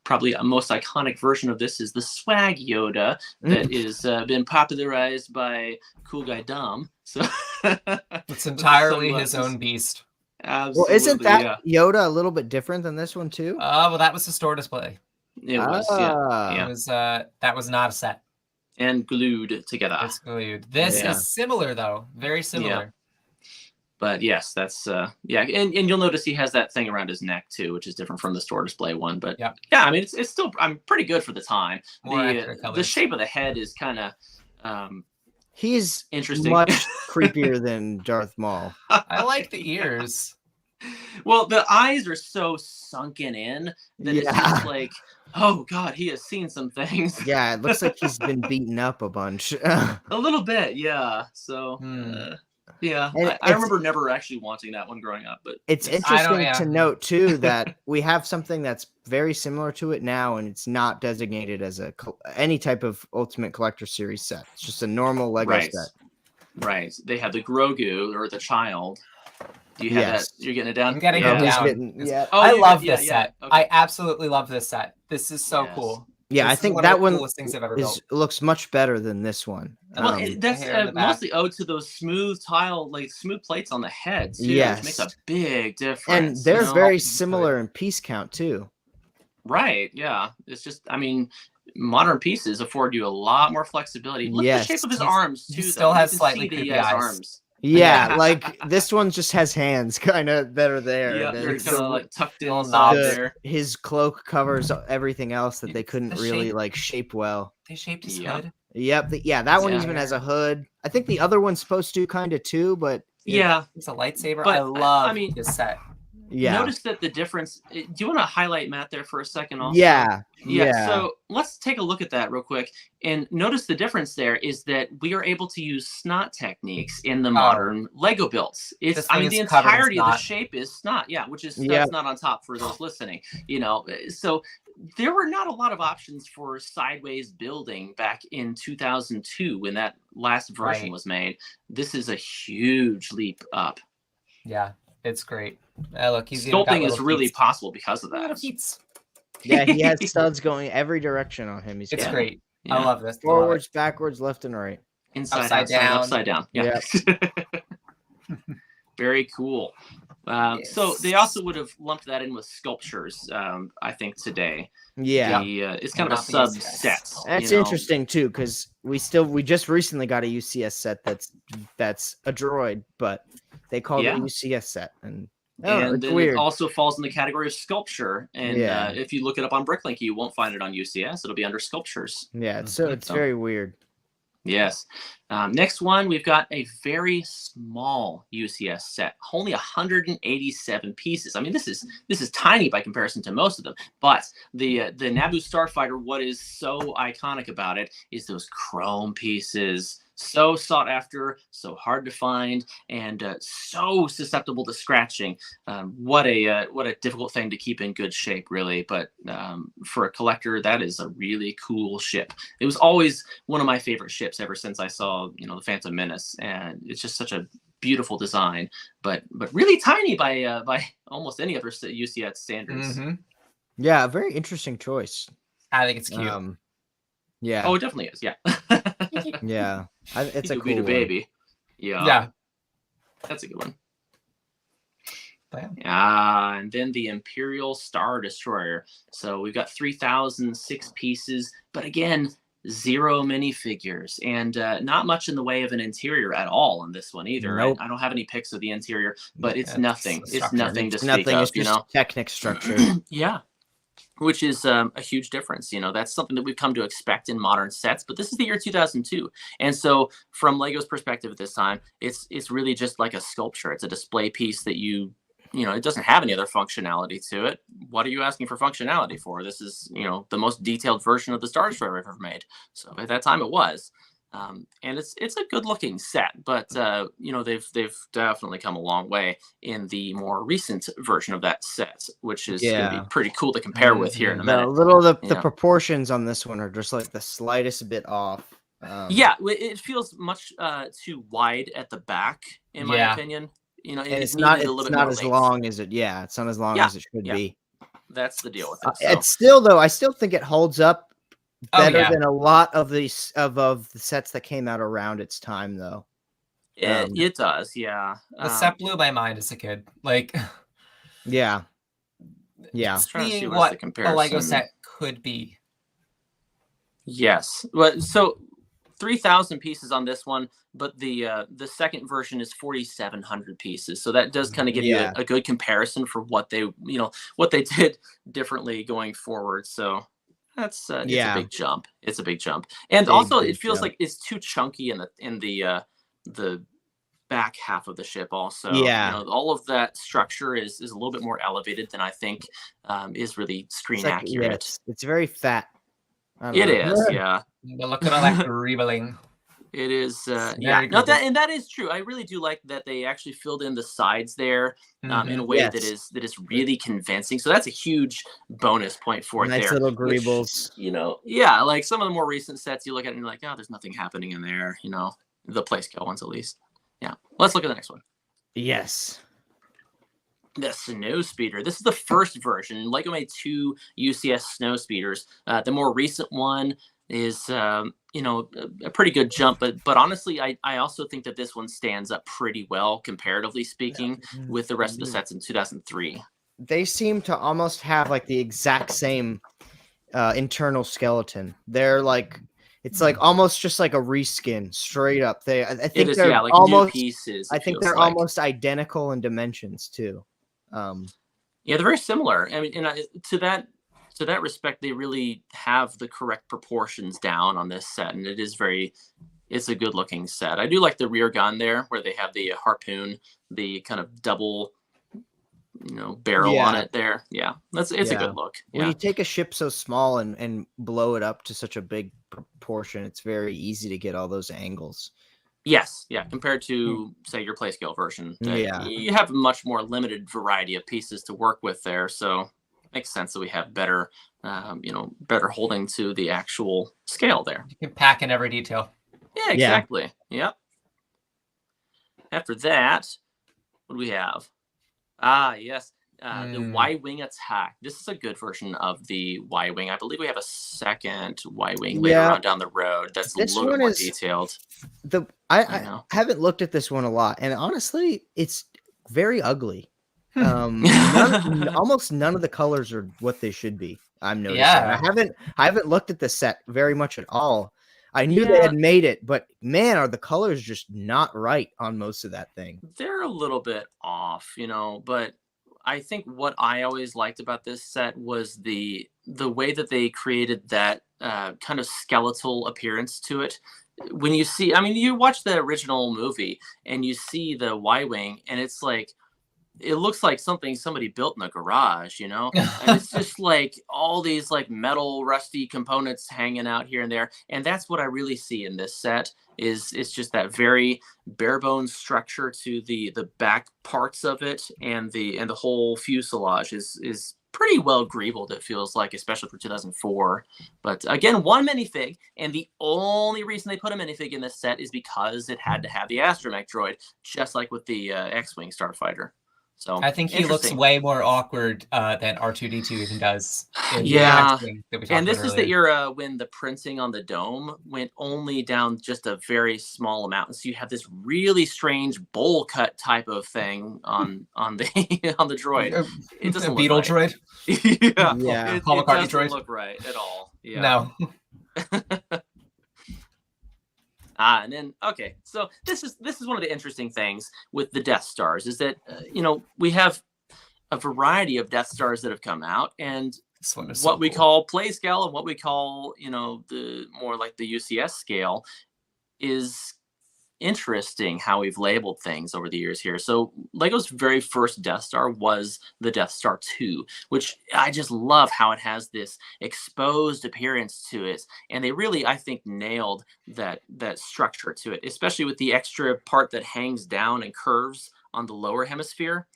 probably a most iconic version of this is the Swag Yoda that is been popularized by Cool Guy Dom. So it's entirely his own beast. Absolutely, well, isn't that Yoda a little bit different than this one too? Well, that was a store display. It was, yeah. It was that was not a set. And glued together. It's glued. This is similar though, very similar. Yeah. But yes, that's and you'll notice he has that thing around his neck too, which is different from the store display one. But yeah, I mean it's still pretty good for the time. The shape of the head is kind of he's interesting, much creepier than Darth Maul. I like the ears. Well, the eyes are so sunken in that it seems like, oh god, he has seen some things. Yeah, it looks like he's been beaten up a bunch. A little bit, yeah. So. Yeah, I remember never actually wanting that one growing up, but it's interesting to note too that we have something that's very similar to it now, and it's not designated as any type of Ultimate Collector Series set. It's just a normal Lego set. Right. They have the Grogu or the child. Do you have that? You're getting it down. I'm getting it down. I love this set. Okay. I absolutely love this set. This is so cool. Yeah, this I think that one things I've ever built. Looks much better than this one. Well, that's mostly owed to those smooth plates on the head too, which makes a big difference. And they're very similar in piece count too. Right? Yeah. It's just, I mean, modern pieces afford you a lot more flexibility. Look at the shape of his arms too. He still has slightly creepy eyes. Arms. Yeah, like this one just has hands kind of that are there. Yeah, they're kind of like tucked in there. His cloak covers everything else that they couldn't really like shape well. They shaped his hood. Yep. That one even has a hood. I think the other one's supposed to kind of too, but it's a lightsaber. But I love this set. Yeah. Notice that the difference. Do you want to highlight Matt there for a second? Also? Yeah. So let's take a look at that real quick and notice the difference there is that we are able to use snot techniques in the modern Lego builds. The entirety of the shape is snot. Yeah, which is that's not on top for those listening. You know, so there were not a lot of options for sideways building back in 2002 when that last version was made. This is a huge leap up. Yeah, it's great. Look, sculpting is really possible because of that. Yeah, he has studs going every direction on him. It's great. Yeah. I love this. Forwards, backwards, left and right. Inside, upside down. Yeah. Very cool. So they also would have lumped that in with sculptures, I think, today. Yeah. It's kind of a Not the subset. That's interesting too, because we just recently got a UCS set that's a droid, but they called it a UCS set, and then weird. it also falls in the category of sculpture. And if you look it up on Bricklink, you won't find it on UCS. It'll be under sculptures. Yeah, so it's very weird. Yes. Next one, we've got a very small UCS set, only 187 pieces. I mean, this is tiny by comparison to most of them. But the Naboo Starfighter, what is so iconic about it is those chrome pieces. So sought after, so hard to find, and so susceptible to scratching. What a difficult thing to keep in good shape, really. But for a collector, that is a really cool ship. It was always one of my favorite ships ever since I saw, the Phantom Menace, and it's just such a beautiful design, but really tiny by almost any other UCS standards. Mm-hmm. Yeah, a very interesting choice. I think it's cute. Yeah. Oh, it definitely is. Yeah. Yeah. It's a cool one. Baby. Yeah. That's a good one. Bam. And then the Imperial Star Destroyer. So we've got 3,006 pieces, but again, 0 minifigures, and not much in the way of an interior at all in this one either. Nope. I don't have any pics of the interior, but it's nothing. It's nothing to speak of. It's just Technic structure. Yeah. Which is a huge difference. That's something that we've come to expect in modern sets, but this is the year 2002. And so from Lego's perspective at this time, it's really just like a sculpture. It's a display piece that it doesn't have any other functionality to it. What are you asking for functionality for? This is, the most detailed version of the Star Destroyer I've ever made. So at that time it was. And it's a good looking set, but they've definitely come a long way in the more recent version of that set, which is going to be pretty cool to compare with here in a minute. The proportions on this one are just like the slightest bit off. It feels much too wide at the back, in my opinion. And it's not as long as it. Yeah, it's not as long as it should be. That's the deal with it. It's still though. I still think it holds up better than a lot of the sets that came out around its time, though. It does, yeah. The set blew my mind as a kid. Yeah. Seeing what a Lego set could be. Yes. Well, so 3,000 pieces on this one, but the second version is 4,700 pieces. So that does kind of give you a good comparison for what they did differently going forward. So it's a big jump. It's a big jump, and also it feels like it's too chunky in the back half of the ship. Also, all of that structure is a little bit more elevated than I think is really screen accurate. It's very fat. It is, yeah. But look at all that dribbling. It is, that is true. I really do like that they actually filled in the sides there in a way that is really convincing. So that's a huge bonus point for it. Nice little greebles. Like some of the more recent sets, you look at it and you're like, oh, there's nothing happening in there. The play scale ones at least. Yeah. Let's look at the next one. Yes. The Snowspeeder. This is the first version. Lego made 2 UCS Snowspeeders. The more recent one is a pretty good jump, but honestly I also think that this one stands up pretty well comparatively speaking with the rest of the sets in 2003. They seem to almost have like the exact same internal skeleton. They're like, it's like almost just like a reskin straight up. I think they're almost new pieces. I think they're almost identical in dimensions too. They're very similar. I mean, to that respect, they really have the correct proportions down on this set, and it's a good looking set. I do like the rear gun there where they have the harpoon, the kind of double barrel on it there. Yeah, it's a good look. When you take a ship so small and blow it up to such a big proportion, it's very easy to get all those angles. Yes, compared to say your play scale version, you have a much more limited variety of pieces to work with there. So makes sense that we have better holding to the actual scale there. You can pack in every detail. Yeah, exactly. Yep. After that, what do we have? Yes. The YWing attack. This is a good version of the YWing. I believe we have a second YWing later on down the road that's a little bit more detailed. I haven't looked at this one a lot, and honestly, it's very ugly. Almost none of the colors are what they should be. I'm noticing. Yeah. I haven't looked at the set very much at all. I knew they had made it, but man, are the colors just not right on most of that thing. They're a little bit off, but I think what I always liked about this set was the way that they created that kind of skeletal appearance to it. When you see, I mean, you watch the original movie and you see the YWing, and it's like, it looks like something somebody built in a garage, and it's just like all these like metal rusty components hanging out here and there. And that's what I really see in this set is it's just that very bare bones structure to the back parts of it, and the whole fuselage is pretty well greebled, it feels like, especially for 2004. But again, one minifig, and the only reason they put a minifig in this set is because it had to have the astromech droid, just like with the X-Wing starfighter. So I think he looks way more awkward than R2-D2 even does. Yeah, and this is the era when the printing on the dome went only down just a very small amount, so you have this really strange bowl cut type of thing on the on the droid. It doesn't look beetle right. droid. Yeah. It doesn't droid. Look right at all. Yeah. No. And then, okay, so this is one of the interesting things with the Death Stars is that, we have a variety of Death Stars that have come out, and what we call play scale and what we call, the more like the UCS scale is interesting how we've labeled things over the years here. So Lego's very first Death Star was the Death Star 2, which I just love how it has this exposed appearance to it. And they really, I think, nailed that structure to it, especially with the extra part that hangs down and curves on the lower hemisphere.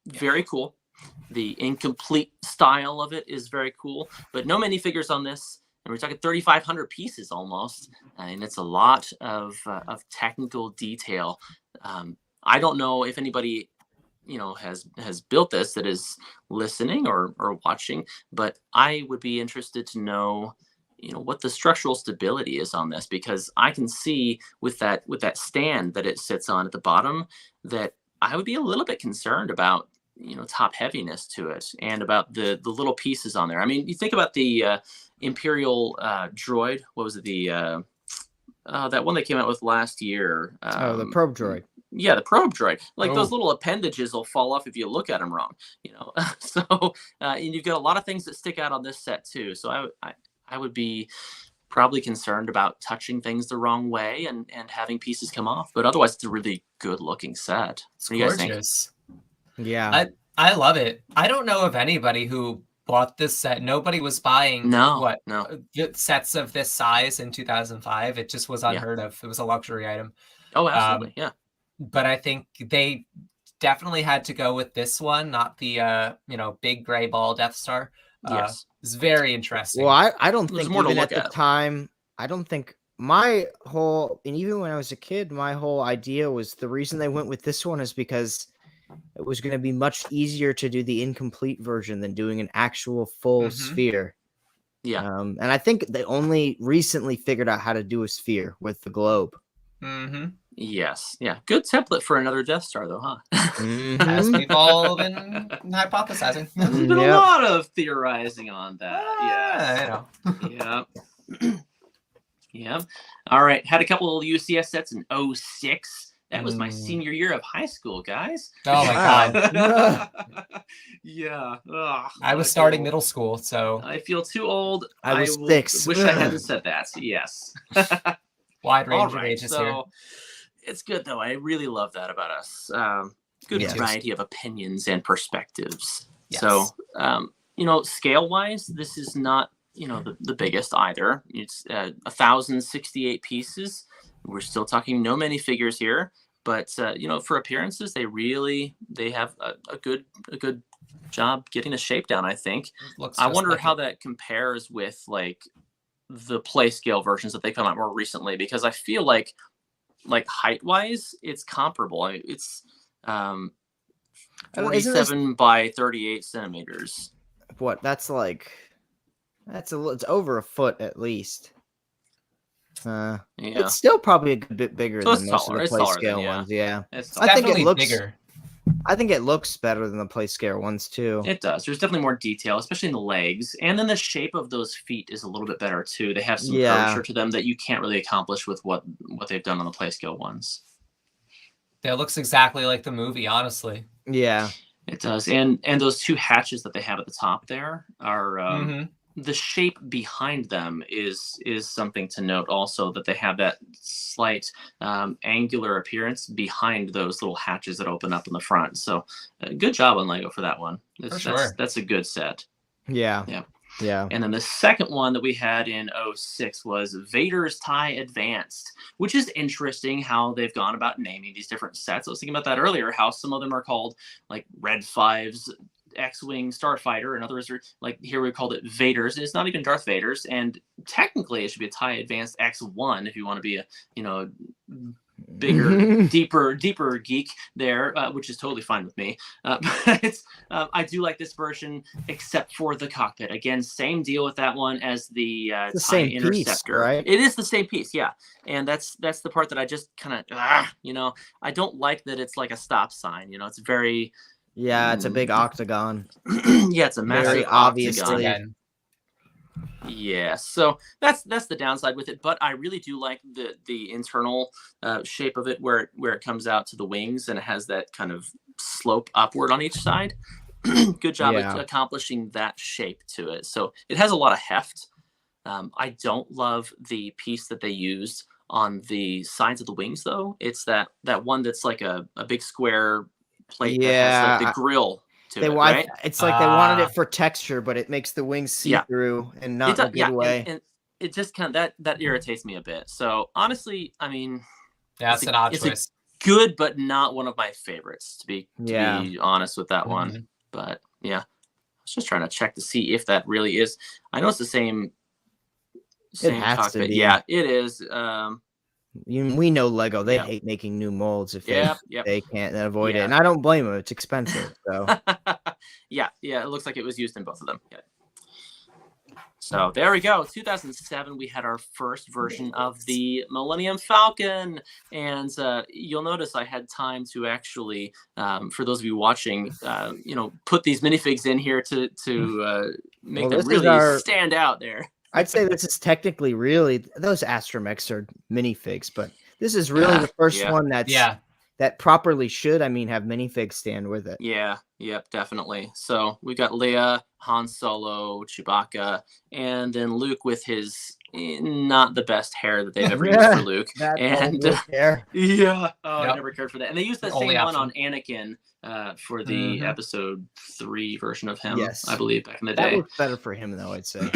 Very cool. The incomplete style of it is very cool, but no minifigures on this. And we're talking 3,500 pieces almost, and it's a lot of technical detail. I don't know if anybody, has built this that is listening or watching, but I would be interested to know, what the structural stability is on this, because I can see with that stand that it sits on at the bottom that I would be a little bit concerned about, top heaviness to it and about the little pieces on there. I mean, you think about the Imperial droid. What was it? The that one they came out with last year. The probe droid. Yeah, the probe droid. Like those little appendages will fall off if you look at them wrong. So and you've got a lot of things that stick out on this set too. So I would be probably concerned about touching things the wrong way and having pieces come off. But otherwise, it's a really good looking set. It's gorgeous. Yeah, I love it. I don't know of anybody who bought this set. Nobody was buying sets of this size in 2005. It just was unheard of. It was a luxury item. Oh, absolutely. Yeah. But I think they definitely had to go with this one, not the big gray ball Death Star. Yes. It's very interesting. Well, I don't think even at the time, I don't think my whole, and even when I was a kid, my whole idea was the reason they went with this one is because it was going to be much easier to do the incomplete version than doing an actual full sphere. Yeah. And I think they only recently figured out how to do a sphere with the globe. Mm-hmm. Yes. Yeah. Good template for another Death Star, though, huh? As we've all been hypothesizing. There's been a lot of theorizing on that. Yeah. Yeah. All right. Had a couple of UCS sets in 06. That was my senior year of high school, guys. Oh my God. Yeah. I was starting middle school, so I feel too old. I was 6. Wish I hadn't said that. Yes. Wide range of ages here. It's good though. I really love that about us. Good variety of opinions and perspectives. Yes. So, scale wise, this is not, the biggest either. It's 1,068 pieces. We're still talking no minifigures here, but for appearances, they have a good job getting the shape down. I think. I wonder how that compares with like the play scale versions that they come out more recently, because I feel like height wise, it's comparable. It's 47 by 38 centimeters. What? It's over a foot at least. It's still probably a good bit bigger than most of the play scale ones. Yeah, I think it looks bigger. I think it looks better than the play scale ones too. It does. There's definitely more detail, especially in the legs, and then the shape of those feet is a little bit better too. They have some curvature to them that you can't really accomplish with what they've done on the play scale ones. It looks exactly like the movie, honestly. Yeah, it does. And those two hatches that they have at the top there are the shape behind them is something to note also, that they have that slight angular appearance behind those little hatches that open up in the front. So good job on Lego for that one. For sure. That's a good set. Yeah. And then the second one that we had in 06 was Vaders Advanced, which is interesting how they've gone about naming these different sets. I was thinking about that earlier, how some of them are called like Red 5's X-Wing Starfighter, and others are like, here we called it Vaders. It's not even Darth Vader's, and technically it should be a TIE Advanced X1 if you want to be a bigger, deeper geek there, which is totally fine with me. But I do like this version, except for the cockpit. Again, same deal with that one as the TIE Interceptor. Piece, right? It is the same piece, yeah. And that's the part that I just kind of, I don't like that it's like a stop sign. It's very... Yeah, it's a big octagon. Yeah, it's a massive very obviously. octagon. Yeah, so that's the downside with it, but I really do like the internal shape of it, where it comes out to the wings and it has that kind of slope upward on each side. Good job at accomplishing that shape to it. So it has a lot of heft. I don't love the piece that they used on the sides of the wings, though. It's that one that's like a big square plate that has like the grill to it, right? It's like they wanted it for texture, but it makes the wings see through and not in a good way. And it just kind of that irritates me a bit. So honestly, I mean, it's an odd choice. It's good, but not one of my favorites, to be honest with that one. But yeah, I was just trying to check to see if that really is. I know it's the same cockpit. Yeah, it is. We know Lego. They hate making new molds if they can't avoid it. And I don't blame them. It's expensive. So yeah, it looks like it was used in both of them. Yeah. So there we go. 2007, we had our first version of the Millennium Falcon. And you'll notice I had time to actually, for those of you watching, put these minifigs in here to make them really stand out there. I'd say this is technically really, those Astromechs are minifigs, but this is really the first one that properly should, have minifigs stand with it. Yeah, definitely. So we got Leia, Han Solo, Chewbacca, and then Luke with his not the best hair that they've ever used for Luke. And hair. I never cared for that. And they used that same one on Anakin for the episode 3 version of him, I believe, back in the day. That looks better for him, though, I'd say.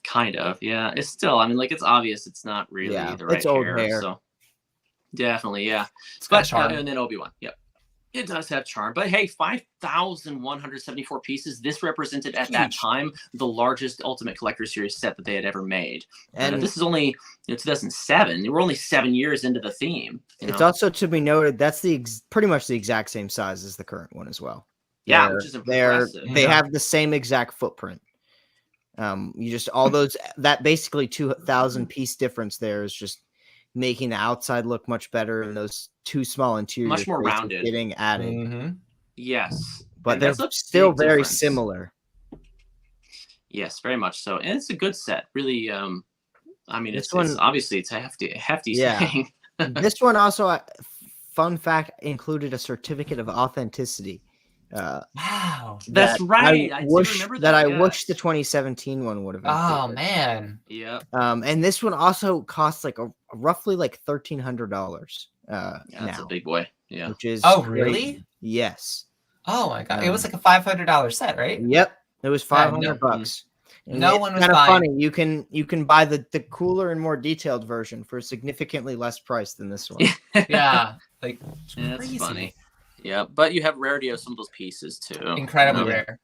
Kind of, yeah. It's still, it's obvious it's not really the right hair. So definitely, It's got charm. And then Obi-Wan, it does have charm. But hey, 5,174 pieces. This represented at that time the largest Ultimate Collector Series set that they had ever made. And this is only 2007. We're only 7 years into the theme. It's also to be noted that's pretty much the exact same size as the current one as well. Yeah, which is impressive. They have the same exact footprint. You just all those that basically 2,000 piece difference there is just making the outside look much better, and those two small interiors much more rounded getting added. Yes, but they're still very similar. Yes, very much so, and it's a good set. Really, it's obviously it's a hefty thing. This one also, fun fact, included a certificate of authenticity. Wow, that's right. I wish the 2017 one would have been. Oh man, yeah. And this one also costs roughly $1,300. That's a big boy. Yeah. Which is really? Yes. Oh my god, it was like a $500 set, right? Yep, it was $500. No one was kind of buying. Funny. You can buy the cooler and more detailed version for significantly less price than this one. Yeah, that's funny. Yeah, but you have rarity of some of those pieces too. Incredibly rare.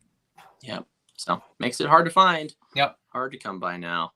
Yep. So makes it hard to find. Yep. Hard to come by now.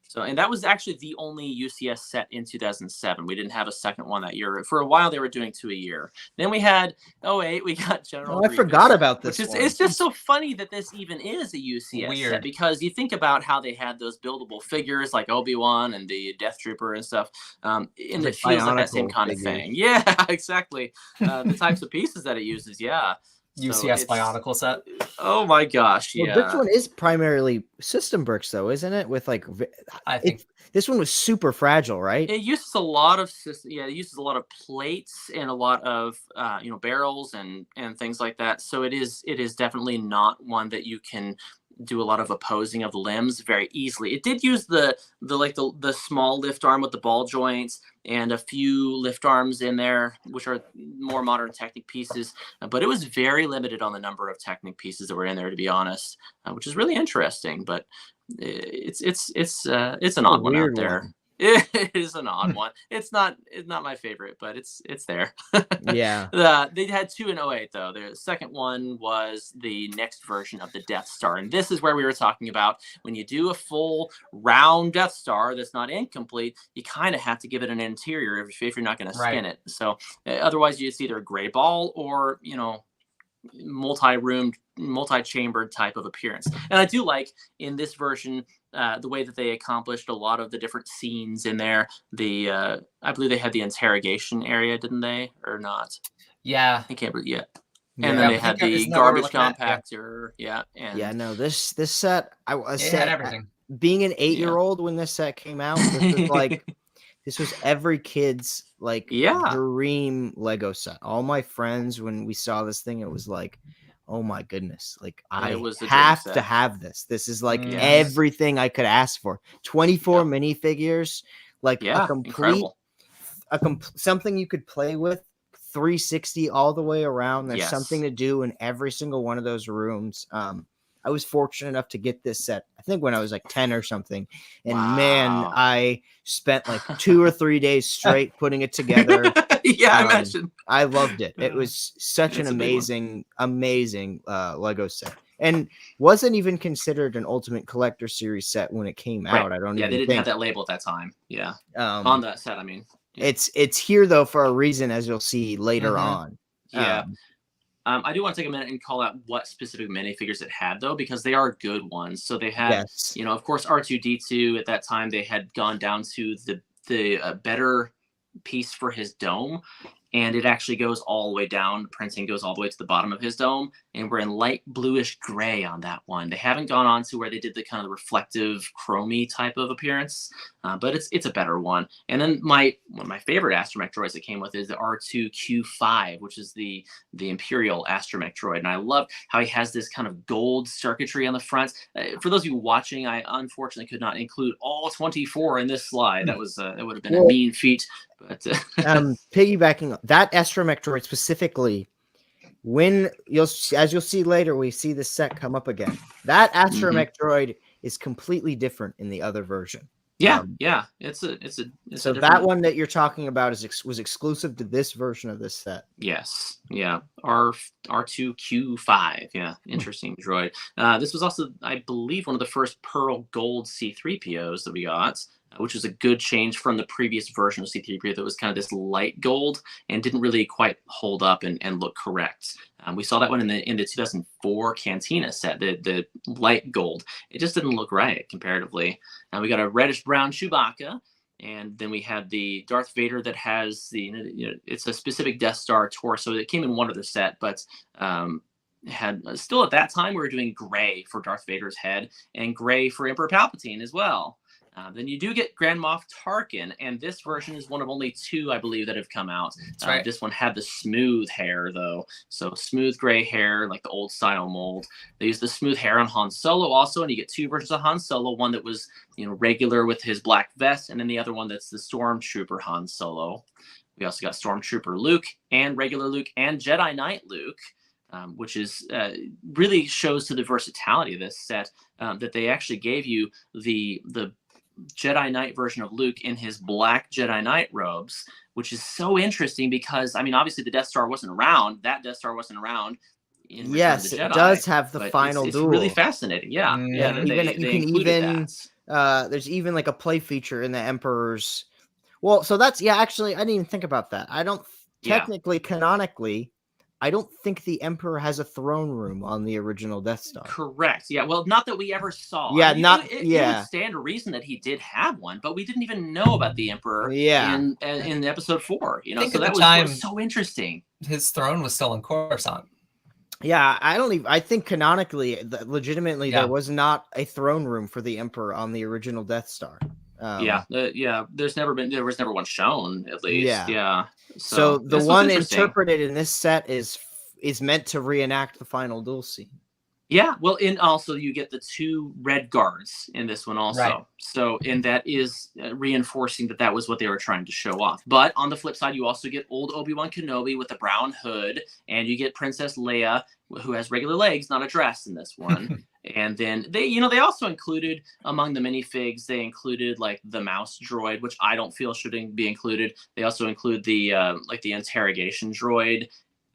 So, and that was actually the only UCS set in 2007. We didn't have a second one that year. For a while, they were doing 2 a year. Then we had 08. We got General. I forgot about this. Which is it's just so funny that this even is a UCS set, because you think about how they had those buildable figures like Obi-Wan and the Death Trooper and stuff, and it feels like that same kind of thing. Yeah, exactly. The types of pieces that it uses. Yeah. UCS Bionicle set. Oh my gosh! Yeah, well, this one is primarily system bricks, though, isn't it? With like, I think this one was super fragile, right? It uses a lot of system. Yeah, it uses a lot of plates and a lot of barrels and things like that. So it is definitely not one that you can do a lot of opposing of the limbs very easily. It did use the small lift arm with the ball joints and a few lift arms in there, which are more modern Technic pieces, but it was very limited on the number of Technic pieces that were in there, to be honest, which is really interesting. But it's an odd one out there. It is an odd one. It's not my favorite, but it's there. Yeah. They had 2 in 08 though. The second one was the next version of the Death Star, and this is where we were talking about when you do a full round Death Star that's not incomplete, you kind of have to give it an interior if you're not going to skin it. So otherwise, it's either a gray ball or multi-roomed, multi-chambered type of appearance. And I do like in this version the way that they accomplished a lot of the different scenes in there. I believe they had the interrogation area, didn't they, or not? Yeah, I can't remember yet. And then they had the garbage compactor. No, this set had everything. Being an 8-year-old when this set came out, this was like this was every kid's dream Lego set. All my friends, when we saw this thing, it was like, oh my goodness, like I have to have this. This is like everything I could ask for. 24 minifigures, like a complete, something you could play with 360 all the way around. There's something to do in every single one of those rooms. I was fortunate enough to get this set, I think when I was like 10 or something. And man, I spent like 2 or 3 days straight putting it together. I imagine. I loved it. It was such an amazing Lego set. And wasn't even considered an Ultimate Collector Series set when it came out. I don't even they didn't think. have that label at that time. Yeah. On that set, I mean. It's here though for a reason, as you'll see later on. Yeah. I do want to take a minute and call out what specific minifigures it had, though, because they are good ones. So they had, of course, R2-D2. At that time, they had gone down to the better piece for his dome, and it actually goes all the way down. The printing goes all the way to the bottom of his dome, and we're in light bluish gray on that one. They haven't gone on to where they did the kind of reflective chromy type of appearance, but it's a better one. And then one of my favorite astromech droids that came with is the R2-Q5, which is the Imperial astromech droid, and I love how he has this kind of gold circuitry on the front. For those of you watching, I unfortunately could not include all 24 in this slide. That would have been a mean feat. But piggybacking that astromech droid specifically, when as you'll see later, we see the set come up again. That astromech droid is completely different in the other version. It's so that one that you're talking about was exclusive to this version of this set. Yes, R2-Q5. Interesting droid. This was also, I believe, one of the first pearl gold C-3POs that we got, which was a good change from the previous version of C-3PO that was kind of this light gold and didn't really quite hold up and look correct. We saw that one in the 2004 Cantina set, the light gold. It just didn't look right comparatively. We got a reddish brown Chewbacca, and then we had the Darth Vader that has it's a specific Death Star torso. It came in one other set, but had still at that time we were doing gray for Darth Vader's head and gray for Emperor Palpatine as well. Then you do get Grand Moff Tarkin, and this version is one of only 2, I believe, that have come out. This one had the smooth hair, though. So smooth gray hair, like the old style mold. They used the smooth hair on Han Solo also, and you get 2 versions of Han Solo. One that was, regular with his black vest, and then the other one that's the Stormtrooper Han Solo. We also got Stormtrooper Luke, and regular Luke, and Jedi Knight Luke. Which is really shows to the versatility of this set, that they actually gave you the Jedi Knight version of Luke in his black Jedi Knight robes, which is so interesting because, I mean, obviously the Death Star wasn't around. That Death Star wasn't around. Yes, it does have the final duel. It's really fascinating. Yeah. You can even There's even like a play feature in the Emperor's. Well, so that's actually, I didn't even think about that. I don't technically, canonically, I don't think the Emperor has a throne room on the original Death Star. Correct. Yeah. Well, not that we ever saw. Yeah, I mean, it would stand to reason that he did have one, but we didn't even know about the Emperor. In episode 4. You know, so that was so interesting. His throne was still in Coruscant. Yeah, I think canonically, legitimately, there was not a throne room for the Emperor on the original Death Star. There was never one shown, at least. Yeah. So the one interpreted in this set is meant to reenact the final duel scene. Yeah, well, and also you get the 2 red guards in this one also. Right. So, and that is reinforcing that was what they were trying to show off. But on the flip side, you also get old Obi-Wan Kenobi with the brown hood, and you get Princess Leia, who has regular legs, not a dress in this one. And then they also included, among the minifigs, they included like the mouse droid, which I don't feel should be included. They also include the the interrogation droid.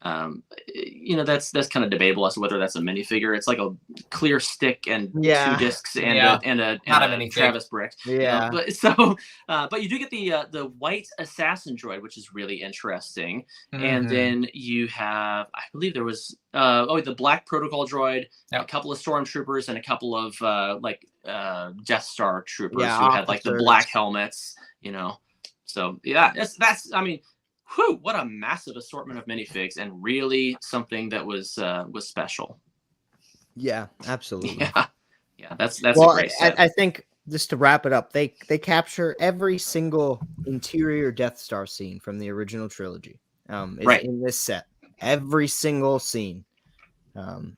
That's kind of debatable as to whether that's a minifigure. It's like a clear stick and 2 discs and a Travis brick. Yeah. But you do get the white assassin droid, which is really interesting. Mm-hmm. And then you have, I believe there was the black protocol droid, a couple of stormtroopers, and a couple of Death Star troopers who had like the black helmets. So that's I mean. Whew, what a massive assortment of minifigs, and really something that was special. Yeah, absolutely. Yeah, that's a great set. I think, just to wrap it up, they capture every single interior Death Star scene from the original trilogy. In this set, every single scene,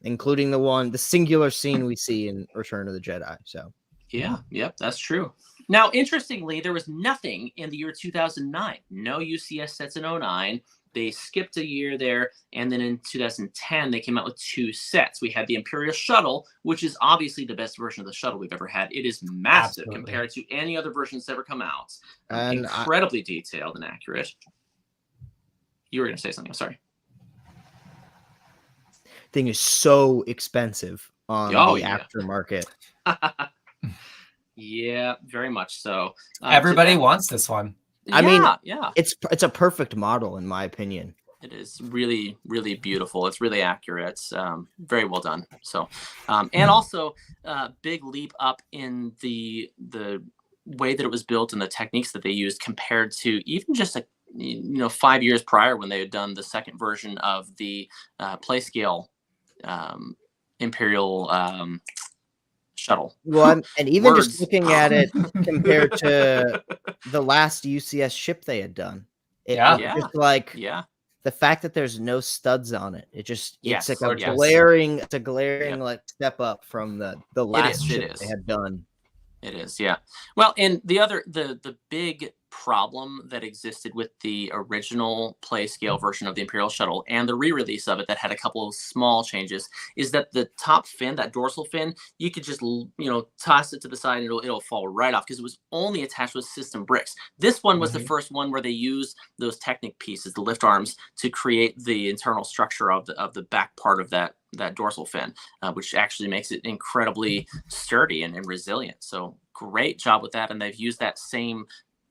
including the singular scene we see in Return of the Jedi. So. Yep, that's true. Now, interestingly, there was nothing in the year 2009. No UCS sets in 2009. They skipped a year there, and then in 2010, they came out with 2 sets. We had the Imperial Shuttle, which is obviously the best version of the shuttle we've ever had. It is massive compared to any other version that's ever come out. Incredibly detailed and accurate. You were going to say something. I'm sorry. Thing is so expensive on the aftermarket. Yeah, very much so. Everybody wants this one. I mean, it's a perfect model in my opinion. It is really, really beautiful. It's really accurate. It's very well done. So, and also big leap up in the way that it was built and the techniques that they used compared to even just 5 years prior when they had done the second version of the Playscale Imperial shuttle. Well, and even just looking at it compared to the last UCS ship they had done, just like the fact that there's no studs on it, it's like a glaring like step up from the last ship they had done. It is, yeah. Well, and the big problem that existed with the original Playscale version of the Imperial Shuttle and the re-release of it that had a couple of small changes is that the top fin, that dorsal fin, you could just toss it to the side and it'll fall right off because it was only attached with system bricks. This one was the first one where they used those Technic pieces, the lift arms, to create the internal structure of the back part of that dorsal fin, which actually makes it incredibly sturdy and resilient. So great job with that, and they've used that same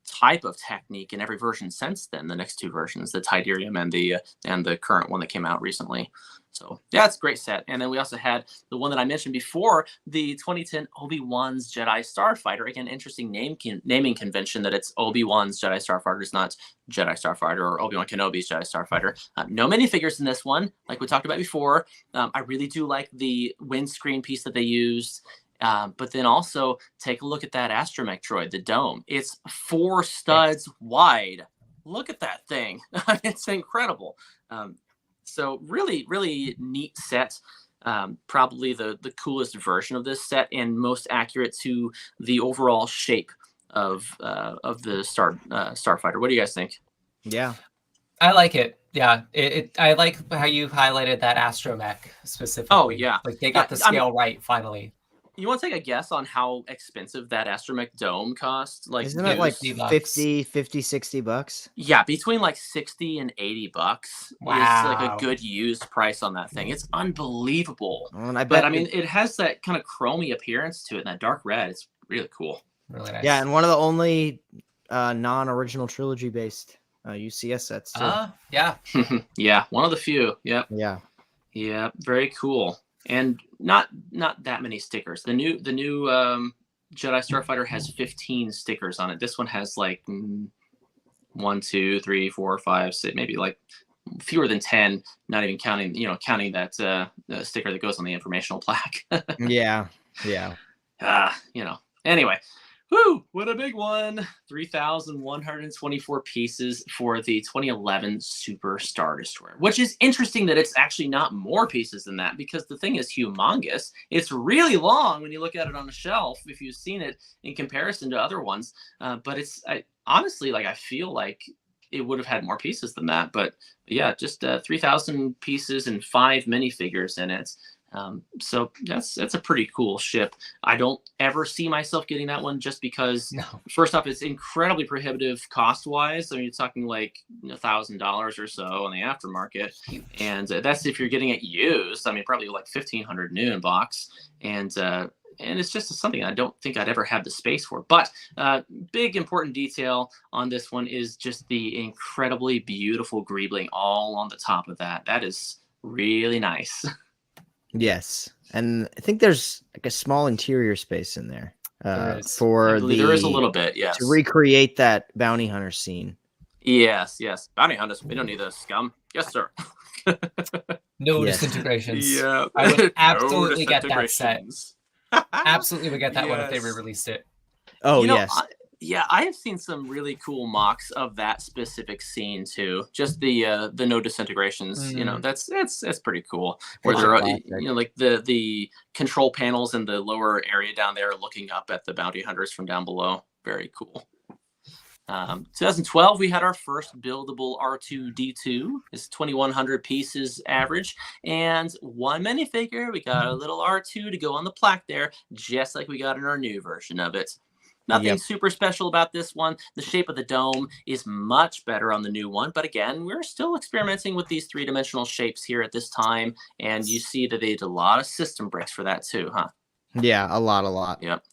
type of technique in every version since then. The next 2 versions, the Tidarium and the current one that came out recently. So yeah, it's a great set. And then we also had the one that I mentioned before, the 2010 Obi-Wan's Jedi Starfighter. Again, interesting naming convention that it's Obi-Wan's Jedi Starfighter. It's not Jedi Starfighter or Obi-Wan Kenobi's Jedi Starfighter. No minifigures in this one, like we talked about before. I really do like the windscreen piece that they used. But then also take a look at that astromech droid, the dome. It's 4 studs wide. Look at that thing. It's incredible. So really, really neat set. Probably the coolest version of this set and most accurate to the overall shape of the Starfighter. What do you guys think? Yeah. I like it. Yeah, I like how you highlighted that astromech specifically. Oh, yeah. Like they got the scale right finally. You want to take a guess on how expensive that astromech dome cost? Like, isn't it like 50, 60 bucks? Yeah, between like 60 and 80 bucks. Wow. Is like a good used price on that thing. It's unbelievable. Well, and it has that kind of chromy appearance to it, and that dark red. really cool. Really nice. Yeah, and one of the only non-original trilogy based UCS sets too. Yeah. Yeah, one of the few. Yep. Yeah. Yeah, very cool. And not that many stickers. The new Jedi Starfighter has 15 stickers on it. This one has like 1, 2, 3, 4, 5, 6, maybe like fewer than 10, not even counting that sticker that goes on the informational plaque. Yeah. Anyway, whoo, what a big one. 3,124 pieces for the 2011 Super Star Destroyer, which is interesting that it's actually not more pieces than that, because the thing is humongous. It's really long when you look at it on the shelf, if you've seen it in comparison to other ones. But honestly, I feel like it would have had more pieces than that. But yeah, just 3,000 pieces and 5 minifigures in it. So that's a pretty cool ship. I don't ever see myself getting that one, just because first off, it's incredibly prohibitive cost wise. I mean, you're talking like $1,000 or so on the aftermarket, and that's if you're getting it used. I mean, probably like 1,500 new in box, and it's just something I don't think I'd ever have the space for. But big important detail on this one is just the incredibly beautiful greebling all on the top of that. That is really nice. Yes, and I think there's like a small interior space in there there is a little bit, yes, to recreate that bounty hunter scene. Yes, bounty hunters. We don't need those scum. Yes, sir. No disintegrations. Yeah, I would absolutely get that set. Absolutely would get that one if they re-released it. Oh, yes. I have seen some really cool mocks of that specific scene too. Just the no disintegrations. That's pretty cool. Where there are like the control panels in the lower area down there, looking up at the bounty hunters from down below. Very cool. 2012, we had our first buildable R2D2. It's 2,100 pieces average, and one minifigure. We got a little R2 to go on the plaque there, just like we got in our new version of it. Nothing super special about this one. The shape of the dome is much better on the new one, but again, we're still experimenting with these 3-dimensional shapes here at this time, and you see that they did a lot of system bricks for that too, huh? Yeah, a lot. Yep.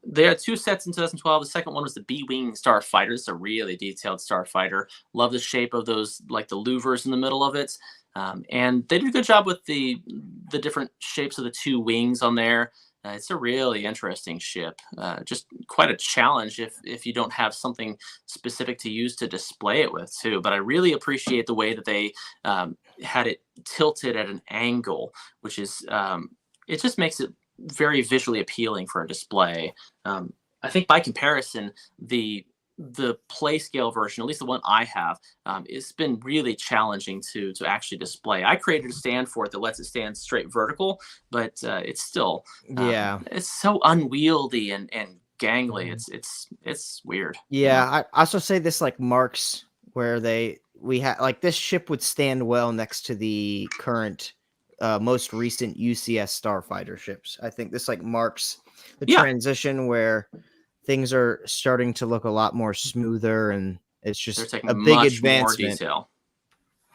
There are 2 sets in 2012. The second one was the YWing Starfighter. It's a really detailed Starfighter. Love the shape of those, like the louvers in the middle of it. And they did a good job with the different shapes of the 2 wings on there. It's a really interesting ship. Just quite a challenge if you don't have something specific to use to display it with too. But I really appreciate the way that they had it tilted at an angle, which is it just makes it very visually appealing for a display. I think by comparison, the play scale version, at least the one I have, it's been really challenging to actually display. I created a stand for it that lets it stand straight vertical, but it's still it's so unwieldy and gangly. It's weird. I also say this like marks where we had like this ship would stand well next to the current most recent UCS Starfighter ships. I think this like marks the transition where things are starting to look a lot more smoother, and it's just a big advancement. More detail.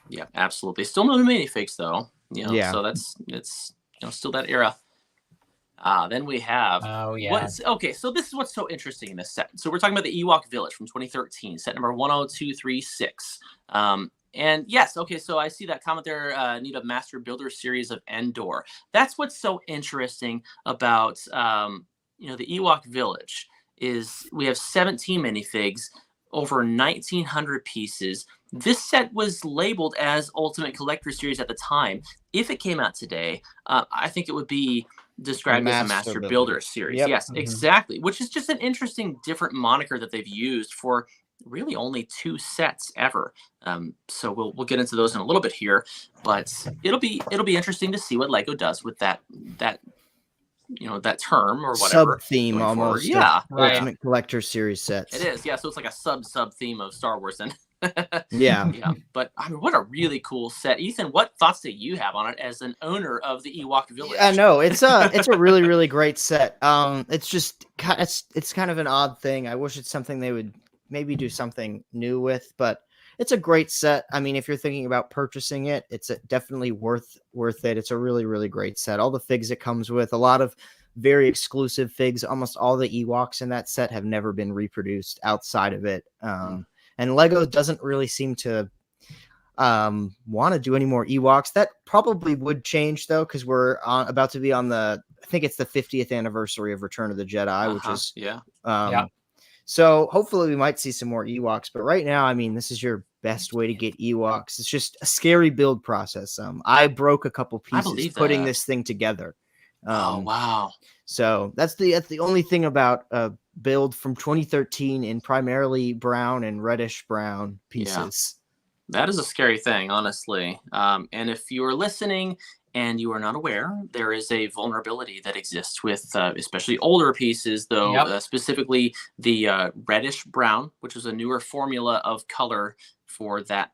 Yeah, absolutely. Still no minifigs though. So it's still that era. Then we have so this is what's so interesting in this set. So we're talking about the Ewok Village from 2013, set number 10236. And yes, so I see that comment there. Need a Master Builder series of Endor. That's what's so interesting about the Ewok Village is we have 17 minifigs, over 1,900 pieces. This set was labeled as Ultimate Collector Series at the time. If it came out today, I think it would be described as a Master Builder Series. Yep. Yes, exactly. Which is just an interesting, different moniker that they've used for really only 2 sets ever. So we'll get into those in a little bit here, but it'll be interesting to see what LEGO does with that that term or whatever sub theme almost. Ultimate Collector Series sets. It is, so it's like a sub theme of Star Wars then. Yeah. But I mean, what a really cool set. Ethan, what thoughts do you have on it as an owner of the Ewok Village? I know it's a really, really great set. It's just it's kind of an odd thing. I wish it's something they would maybe do something new with, but it's a great set. I mean, if you're thinking about purchasing it, it's definitely worth it. It's a really, really great set. All the figs it comes with, a lot of very exclusive figs. Almost all the Ewoks in that set have never been reproduced outside of it. And Lego doesn't really seem to want to do any more Ewoks. That probably would change though, because we're about to be on I think it's the 50th anniversary of Return of the Jedi, which is so hopefully we might see some more Ewoks. But right now, I mean, this is your best way to get Ewoks. It's just a scary build process. I broke a couple pieces putting this thing together. Oh wow! So that's the only thing about a build from 2013 in primarily brown and reddish brown pieces. That is a scary thing, honestly. And if you are listening and you are not aware, there is a vulnerability that exists with especially older pieces, though, specifically the reddish brown, which is a newer formula of color for that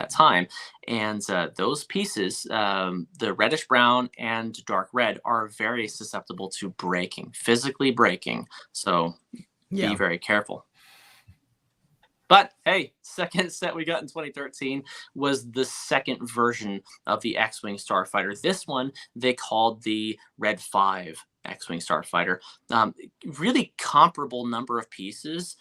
time. And those pieces, the reddish brown and dark red, are very susceptible to breaking, physically breaking. So be very careful. But hey, second set we got in 2013 was the second version of the X-Wing Starfighter. This one they called the Red 5 X-Wing Starfighter. Really comparable number of pieces,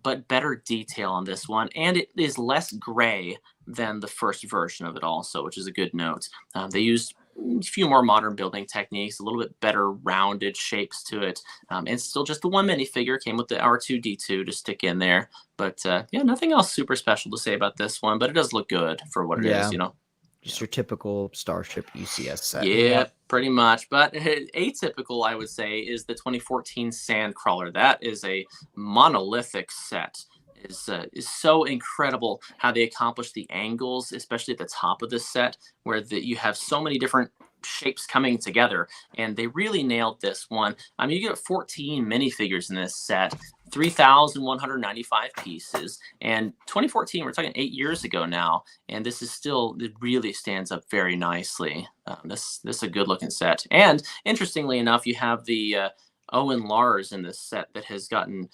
but better detail on this one. And it is less gray than the first version of it also, which is a good note. They used a few more modern building techniques, a little bit better rounded shapes to it. And still just the one minifigure, came with the R2-D2 to stick in there. But yeah, nothing else super special to say about this one, but it does look good for what it is, you know. Just your typical Starship UCS set. Yeah, pretty much. But atypical, I would say, is the 2014 Sandcrawler. That is a monolithic set. Is so incredible how they accomplish the angles, especially at the top of this set, where you have so many different shapes coming together, and they really nailed this one. I mean, you get 14 minifigures in this set, 3,195 pieces, and 2014, we're talking 8 years ago now, and this is still, it really stands up very nicely. This is a good looking set. And interestingly enough, you have the Owen Lars in this set that has gotten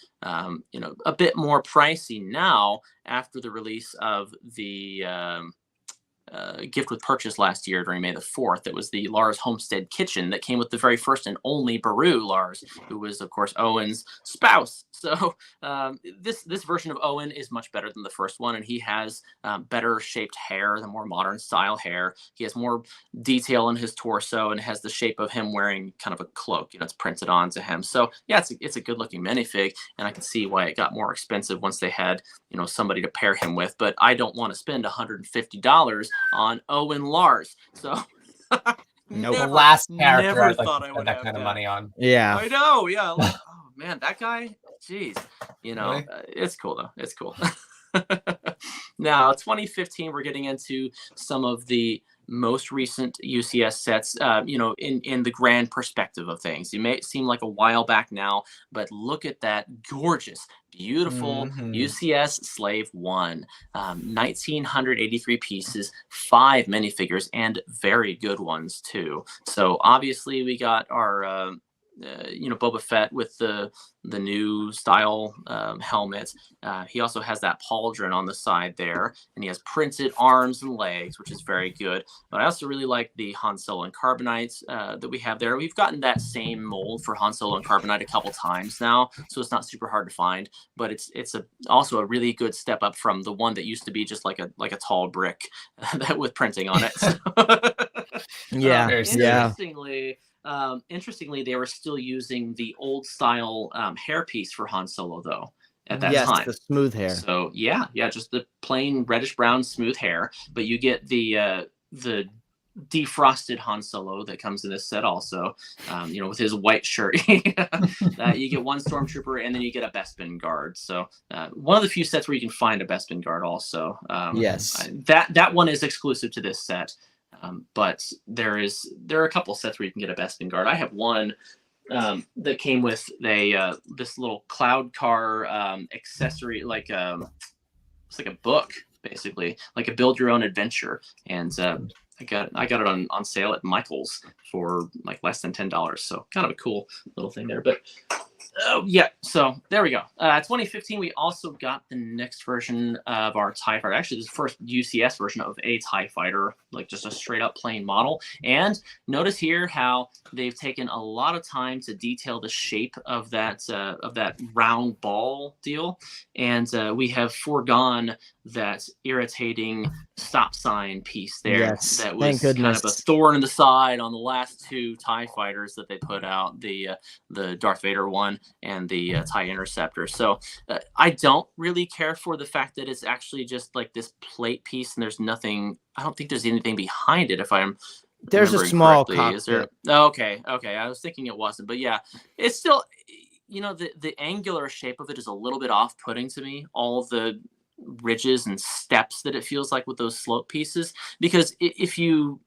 you know, a bit more pricey now after the release of the gift with purchase last year during May the 4th. It was the Lars Homestead Kitchen that came with the very first and only Baru Lars, who was, of course, Owen's spouse. So this version of Owen is much better than the first one, and he has better shaped hair, the more modern style hair. He has more detail in his torso and has the shape of him wearing kind of a cloak. You know, it's printed onto him. So yeah, it's a good looking minifig, and I can see why it got more expensive once they had, you know, somebody to pair him with. But I don't want to spend $150 on Owen Lars. So no, the last character never I'd like thought to I spend would that have kind of money on. Yeah, I know. Yeah. Like, oh man, that guy. Jeez. You know, Really? It's cool though. It's cool. Now, 2015, we're getting into some of the most recent UCS sets, you know, in the grand perspective of things. It may seem like a while back now, but look at that gorgeous, beautiful UCS Slave 1. 1,983 pieces, 5 minifigures, and very good ones too. So obviously we got our you know, Boba Fett with the new style helmet. He also has that pauldron on the side there, and he has printed arms and legs, which is very good. But I also really like the Han Solo and Carbonite that we have there. We've gotten that same mold for Han Solo and Carbonite a couple times now, so it's not super hard to find. But it's also a really good step up from the one that used to be just like a tall brick that with printing on it. yeah. Interestingly, they were still using the old style hairpiece for Han Solo, though, at that time. The smooth hair. So yeah, just the plain reddish brown smooth hair. But you get the defrosted Han Solo that comes in this set also, you know, with his white shirt. You get one stormtrooper, and then you get a Bespin guard. So one of the few sets where you can find a Bespin guard also. Yes, that one is exclusive to this set. But there are a couple sets where you can get a Bespin guard. I have one that came with this little cloud car accessory, like it's like a book, basically, like a build your own adventure. And I got it on sale at Michael's for like less than $10. So kind of a cool little thing there. But Oh, yeah. So there we go. 2015, we also got the next version of our TIE Fighter. Actually, this is the first UCS version of a TIE Fighter, like just a straight up plain model. And notice here how they've taken a lot of time to detail the shape of that round ball deal. And we have foregone that irritating stop sign piece there. Yes, that was thank kind of a goodness. thorn in the side on the last two TIE Fighters that they put out, the Darth Vader one and the TIE Interceptor. So I don't really care for the fact that it's actually just like this plate piece and there's nothing, I don't think there's anything behind it if I'm There's a small correctly. Is there? Okay, I was thinking it wasn't, but yeah, it's still, the angular shape of it is a little bit off-putting to me. All the ridges and steps that it feels like with those slope pieces, because if you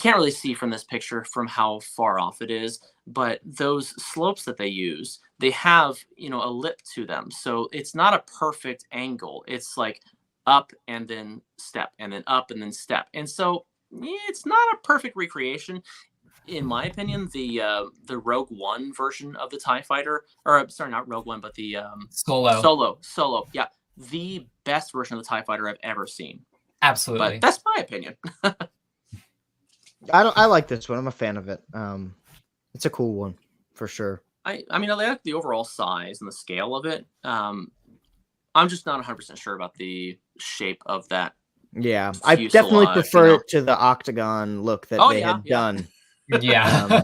can't really see from this picture from how far off it is, but those slopes that they use, they have a lip to them, so it's not a perfect angle. It's like up and then step and then up and then step, and so it's not a perfect recreation. In my opinion, the Rogue One version of the TIE Fighter, or sorry, not Rogue One, but the Solo. Yeah, the best version of the TIE Fighter I've ever seen. Absolutely. But that's my opinion. I like this one. I'm a fan of it. It's a cool one for sure. I mean, I like the overall size and the scale of it. I'm just not 100% sure about the shape of that. Yeah, I definitely prefer it to the octagon look that they had done. Yeah,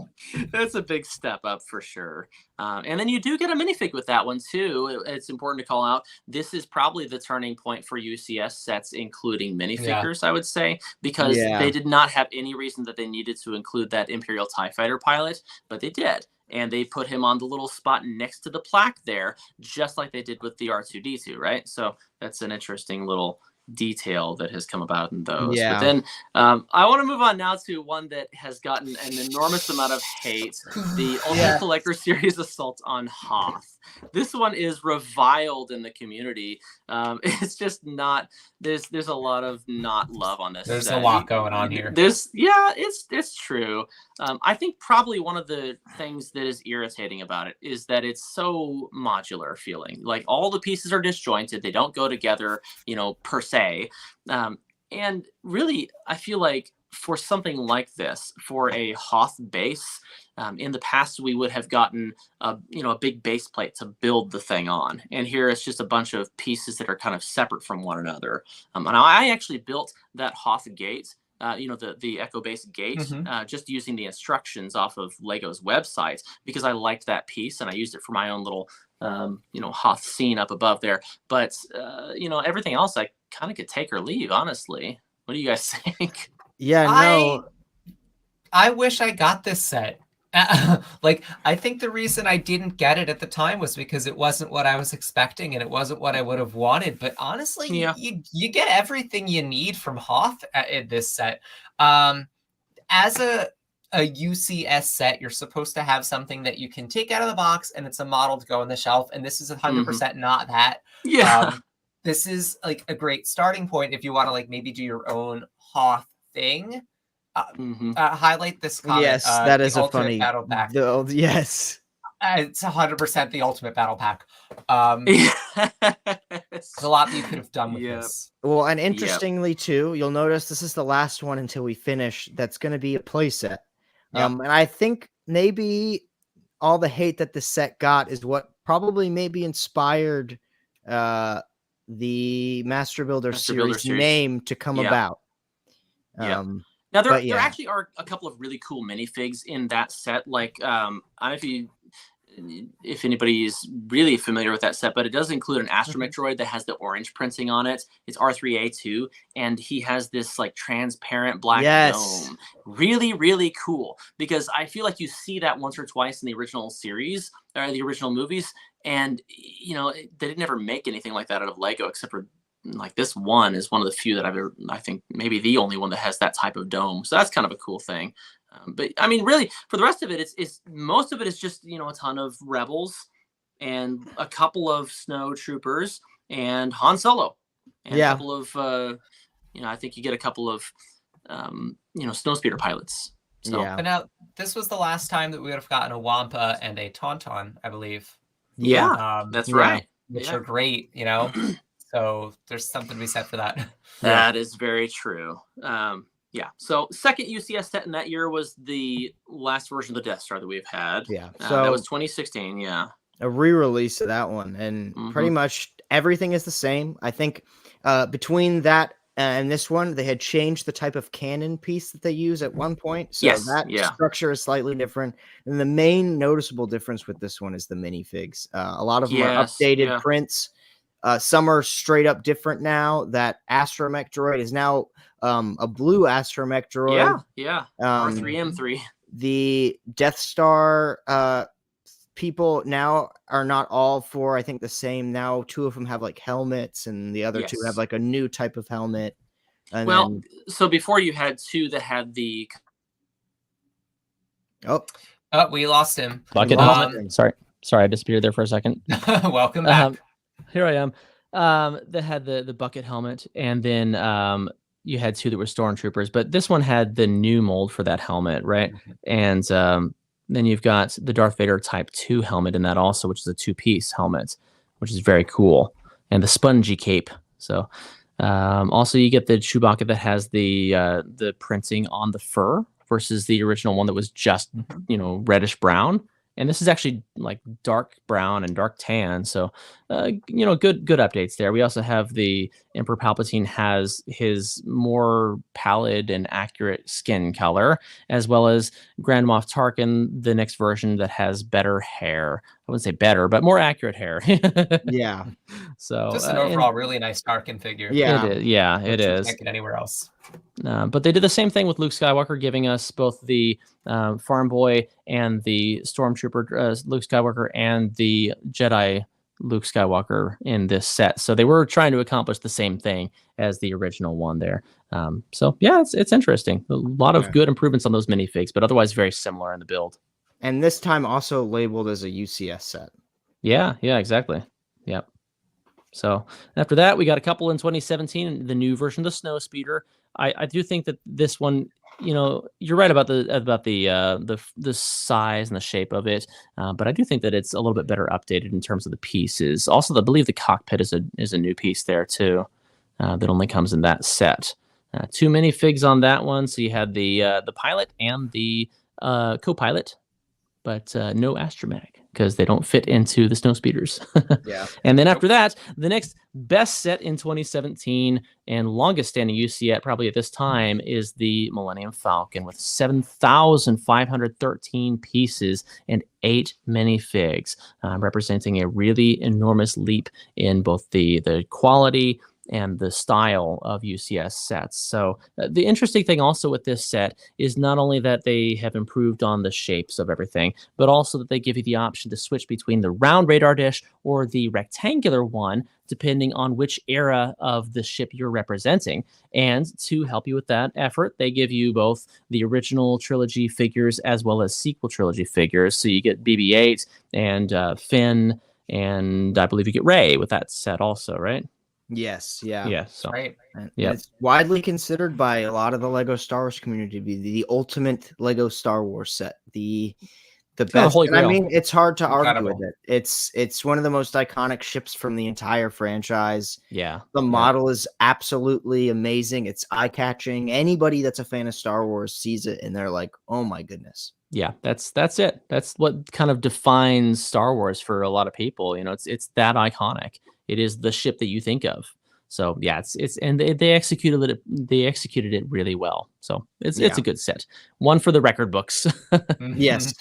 that's a big step up for sure. And then you do get a minifig with that one too. It's important to call out, this is probably the turning point for UCS sets including minifigures, I would say, because they did not have any reason that they needed to include that Imperial TIE Fighter pilot, but they did. And they put him on the little spot next to the plaque there, just like they did with the R2-D2, right? So that's an interesting little detail that has come about in those. But then I want to move on now to one that has gotten an enormous amount of hate, the Ultimate Collector Series Assault on Hoth. This one is reviled in the community. It's just not, there's a lot of not love on this. There's a lot going on here. It's true. I think probably one of the things that is irritating about it is that it's so modular feeling. Like all the pieces are disjointed. They don't go together, per se. And really, I feel like for something like this, for a Hoth base, in the past we would have gotten a big base plate to build the thing on, and here it's just a bunch of pieces that are kind of separate from one another. And I actually built that Hoth gate, the Echo Base gate, just using the instructions off of Lego's website, because I liked that piece and I used it for my own little Hoth scene up above there. But everything else I kind of could take or leave, honestly. What do you guys think? Yeah, no. I wish I got this set. I think the reason I didn't get it at the time was because it wasn't what I was expecting and it wasn't what I would have wanted. But honestly, you get everything you need from Hoth in this set. As a UCS set, you're supposed to have something that you can take out of the box and it's a model to go on the shelf. And this is 100% not that. Yeah. This is like a great starting point if you want to like maybe do your own Hoth thing. Highlight this comment. Yes, that is a funny battle pack. Yes, it's 100% the ultimate battle pack. There's a lot that you could have done with this. Well, and interestingly too, you'll notice this is the last one until we finish. That's going to be a playset. And I think maybe all the hate that the set got is what probably maybe inspired the Master Builder series name to come about. Now, there actually are a couple of really cool minifigs in that set. Like, I don't know if anybody is really familiar with that set, but it does include an astromech droid that has the orange printing on it. It's R3A2, and he has this like transparent black dome. Really, really cool, because I feel like you see that once or twice in the original series or the original movies, and they didn't ever make anything like that out of Lego except for like this one is one of the few that I've ever, I think maybe the only one that has that type of dome. So that's kind of a cool thing. But I mean, really, for the rest of it, it's most of it is just a ton of rebels and a couple of snow troopers and Han Solo and a couple of I think you get a couple of Snowspeeder pilots. So, Yeah. But now, this was the last time that we would have gotten a Wampa and a Tauntaun, I believe. yeah, that's right. Which Yeah. are great, you know? So there's something to be said for that. That is very true. Yeah. So second UCS set in that year was the last version of the Death Star that we've had. Yeah. So that was 2016. Yeah. A re-release of that one, and pretty much everything is the same. I think between that and this one, they had changed the type of cannon piece that they use at one point. So that structure is slightly different. And the main noticeable difference with this one is the minifigs. A lot of them are updated prints. Some are straight up different now. That astromech droid is now a blue astromech droid. Yeah. R3M3. The Death Star people now are not all for, I think, the same. Now 2 of them have like helmets, and the other 2 have like a new type of helmet. And so before you had 2 that had the we lost him. Bucket sorry, I disappeared there for a second. Welcome back. Here I am. That had the bucket helmet, and then you had 2 that were stormtroopers, but this one had the new mold for that helmet, right? And then you've got the Darth Vader Type 2 helmet in that also, which is a 2-piece helmet, which is very cool, and the spongy cape. So also you get the Chewbacca that has the printing on the fur versus the original one that was just reddish brown. And this is actually like dark brown and dark tan. So, good updates there. We also have the Emperor Palpatine has his more pallid and accurate skin color, as well as Grand Moff Tarkin, the next version that has better hair. I wouldn't say better, but more accurate hair. Yeah. So just an overall really nice Tarkin figure. Yeah. It is. Yeah, it is. Can't get anywhere else. But they did the same thing with Luke Skywalker, giving us both the farm boy and the stormtrooper Luke Skywalker and the Jedi Luke Skywalker in this set. So they were trying to accomplish the same thing as the original one there. So yeah, it's interesting. A lot of good improvements on those minifigs, but otherwise very similar in the build. And this time also labeled as a UCS set. Yeah, exactly. Yep. So after that, we got a couple in 2017, the new version of the Snowspeeder. I do think that this one, you're right about the size and the shape of it, but I do think that it's a little bit better updated in terms of the pieces. Also, I believe the cockpit is a new piece there too, that only comes in that set. 2 minifigs on that one, so you had the pilot and the co-pilot, but no astromech because they don't fit into the Snowspeeders. Yeah. And then after that, the next best set in 2017 and longest standing UCS probably at this time is the Millennium Falcon with 7,513 pieces and 8 minifigs, representing a really enormous leap in both the quality and the style of UCS sets. So the interesting thing also with this set is not only that they have improved on the shapes of everything, but also that they give you the option to switch between the round radar dish or the rectangular one, depending on which era of the ship you're representing. And to help you with that effort, they give you both the original trilogy figures as well as sequel trilogy figures. So you get BB-8 and Finn, and I believe you get Rey with that set also, right? Yes, yeah. Yeah, so right. It's widely considered by a lot of the Lego Star Wars community to be the ultimate Lego Star Wars set. The best. And I mean, it's hard to argue with it. It's one of the most iconic ships from the entire franchise. Yeah. The model is absolutely amazing. It's eye-catching. Anybody that's a fan of Star Wars sees it and they're like, "Oh my goodness." Yeah, that's it. That's what kind of defines Star Wars for a lot of people. It's that iconic. It is the ship that you think of. So yeah, it's and they executed it really well. So it's a good set. One for the record books. Yes.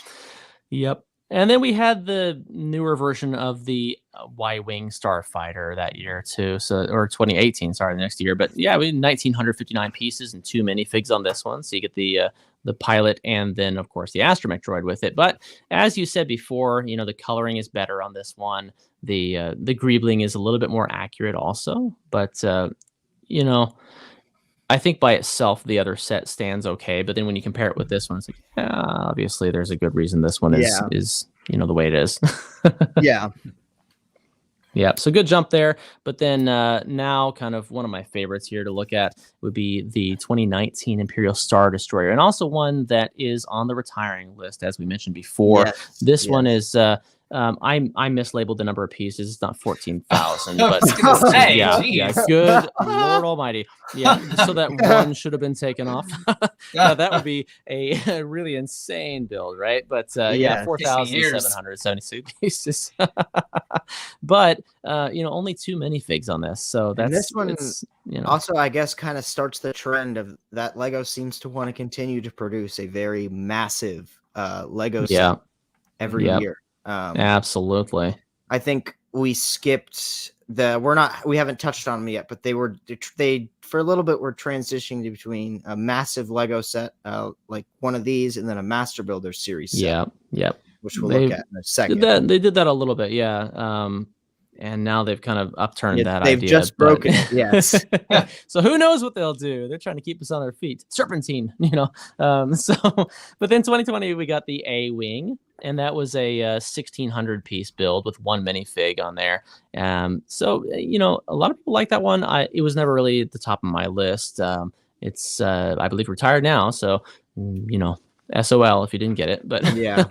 Yep. And then we had the newer version of the YWing Starfighter that year too. Or 2018, sorry, the next year. But yeah, we had 1,959 pieces and 2 minifigs on this one. So you get the pilot and then of course the astromech droid with it. But as you said before, the coloring is better on this one. The greebling is a little bit more accurate also. But I think by itself the other set stands okay. But then when you compare it with this one, it's like, obviously there's a good reason this one is the way it is. Yeah. Yeah, so good jump there. But then now kind of one of my favorites here to look at would be the 2019 Imperial Star Destroyer, and also one that is on the retiring list, as we mentioned before. Yes, This one yes. is I mislabeled the number of pieces. It's not 14,000, I but was gonna say, yeah, geez. good Lord Almighty. Yeah, so that one should have been taken off. Now, that would be a really insane build, right? But yeah, Yeah, 4,776 pieces. But only 2 minifigs on this, so And that's this one also, I guess, kind of starts the trend of that Lego seems to want to continue to produce a very massive Lego set every year. Absolutely. I think we skipped we haven't touched on them yet, but they for a little bit were transitioning between a massive Lego set, like one of these, and then a Master Builder series set. Yep. Which we'll look at in a second. They did that a little bit, yeah. And now they've kind of upturned that idea. They've just broken it, yes. So who knows what they'll do? They're trying to keep us on their feet. Serpentine, but then 2020 we got the A-Wing, and that was a 1,600 piece build with 1 minifig on there. So a lot of people like that one. It was never really at the top of my list. It's I believe retired now, so SOL if you didn't get it, but yeah.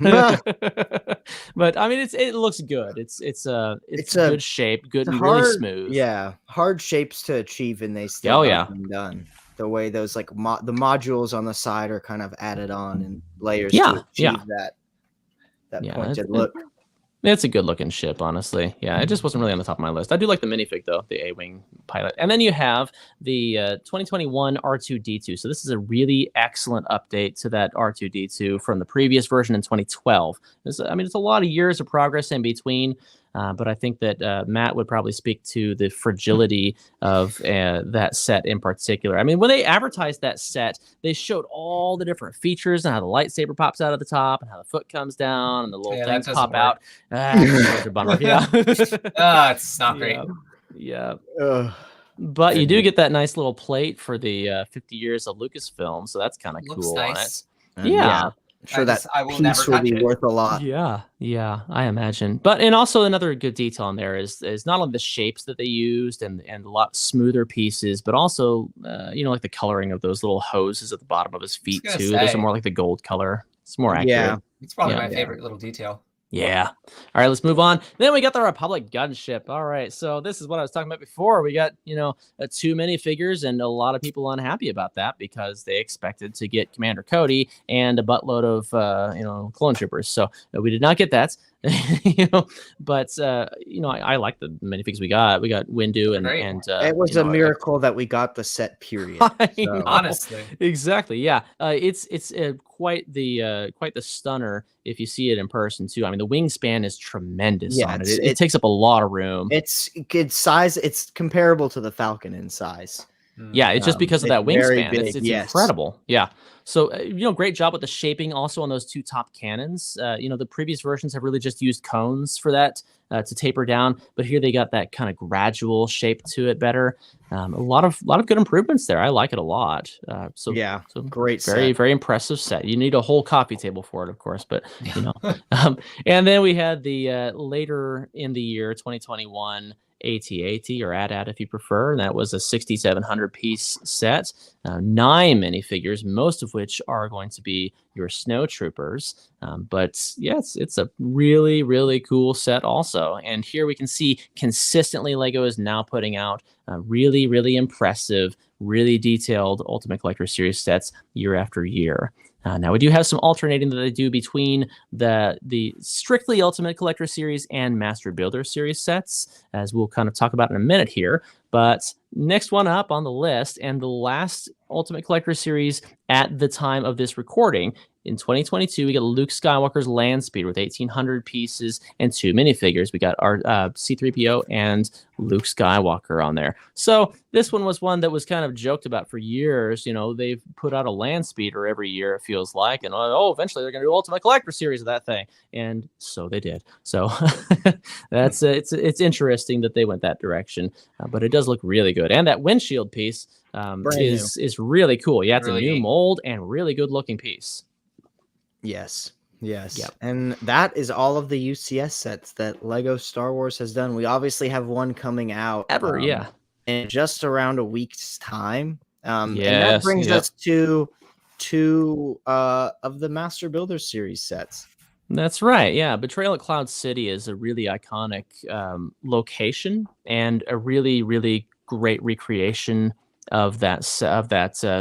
But I mean, it looks good. It's a good shape, good and really smooth. Yeah, hard shapes to achieve, and they still been done. The way those the modules on the side are kind of added on and layers to achieve that pointed look. It's a good looking ship, honestly. Yeah, it just wasn't really on the top of my list. I do like the minifig though, the A-Wing pilot. And then you have the 2021 R2-D2. So this is a really excellent update to that R2-D2 from the previous version in 2012. It's a lot of years of progress in between. But I think that Matt would probably speak to the fragility of that set in particular. I mean, when they advertised that set, they showed all the different features and how the lightsaber pops out of the top and how the foot comes down and the little things pop out. It's a bummer. It's not great. Yeah. But you do get that nice little plate for the 50 years of Lucasfilm, so that's kind of cool nice. on it. Yeah. I'm sure that piece will be worth a lot. Yeah, I imagine. And also another good detail in there is not only the shapes that they used and a lot smoother pieces, but also like the coloring of those little hoses at the bottom of his feet too. Those are more like the gold color. It's more accurate. Yeah, it's probably my favorite little detail. Yeah. All right, let's move on. Then we got the Republic gunship. All right, so this is what I was talking about before. We got, 2 minifigures, and a lot of people unhappy about that because they expected to get Commander Cody and a buttload of, clone troopers. So we did not get that. But I like the minifigs we got. We got Windu and it was a miracle that we got the set period. Honestly, exactly. Yeah. It's quite the stunner if you see it in person too. I mean, the wingspan is tremendous on it. It takes up a lot of room. It's good size. It's comparable to the Falcon in size. Yeah, it's just because of that wingspan. It's incredible. Yeah. So, great job with the shaping also on those 2 top cannons. The previous versions have really just used cones for that to taper down, but here they got that kind of gradual shape to it better. A lot of good improvements there. I like it a lot. So great, very, very impressive set. You need a whole coffee table for it, of course, but and then we had the later in the year 2021 AT-AT or AT-AT if you prefer, and that was a 6,700 piece set, 9 minifigures, most of which are going to be your snow troopers. But yes, it's a really, really cool set also. And here we can see consistently Lego is now putting out really, really impressive, really detailed Ultimate Collector Series sets year after year. Now we do have some alternating that they do between the strictly Ultimate Collector Series and Master Builder Series sets, as we'll kind of talk about in a minute here. But next one up on the list, and the last Ultimate Collector Series at the time of this recording, in 2022, we got Luke Skywalker's Land Speeder with 1,800 pieces and 2 minifigures. We got our C-3PO and Luke Skywalker on there. So this one was one that was kind of joked about for years. They've put out a Land Speeder every year, it feels like. And eventually they're going to do Ultimate Collector Series of that thing. And so they did. So that's it's interesting that they went that direction. But it does look really good. And that windshield piece is really cool. Yeah, it's really a new mold and really good looking piece. Yes. Yes. Yep. And that is all of the UCS sets that Lego Star Wars has done. We obviously have one coming out in just around a week's time. And that brings us to two of the Master Builder series sets. That's right. Yeah. Betrayal at Cloud City is a really iconic location and a really, really great recreation of that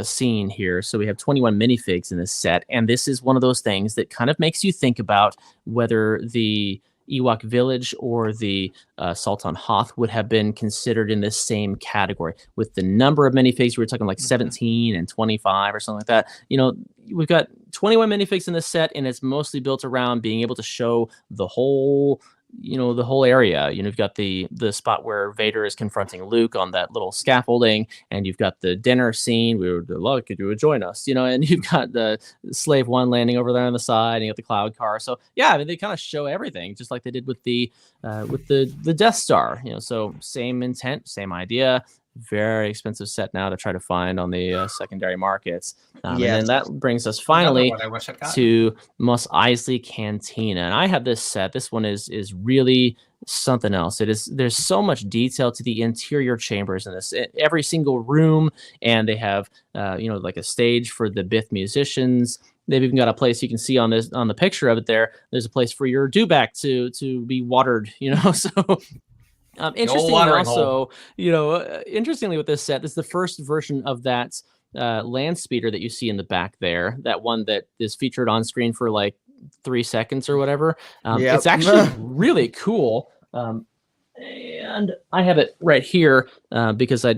scene here. So we have 21 minifigs in this set, and this is one of those things that kind of makes you think about whether the Ewok Village or the Sultan Hoth would have been considered in this same category. With the number of minifigs, we were talking like 17 and 25 or something like that. You know, we've got 21 minifigs in this set, and it's mostly built around being able to show the whole area. You know, you've got the spot where Vader is confronting Luke on that little scaffolding, and you've got the dinner scene. We would love if you would join us, you know, and you've got the Slave One landing over there on the side, and you got the cloud car. So yeah, I mean, they kind of show everything, just like they did with the Death Star. You know, so same intent, same idea. Very expensive set now to try to find on the secondary markets. And then that brings us finally to Mos Eisley Cantina. And I have this set. This one is really something else. There's so much detail to the interior chambers in this. Every single room, and they have like a stage for the Bith musicians. They've even got a place you can see on the picture of it there. There's a place for your dewback to be watered, you know, so interestingly also, interestingly with this set, this is the first version of that land speeder that you see in the back there, that one that is featured on screen for like 3 seconds or whatever. It's actually really cool. And I have it right here because I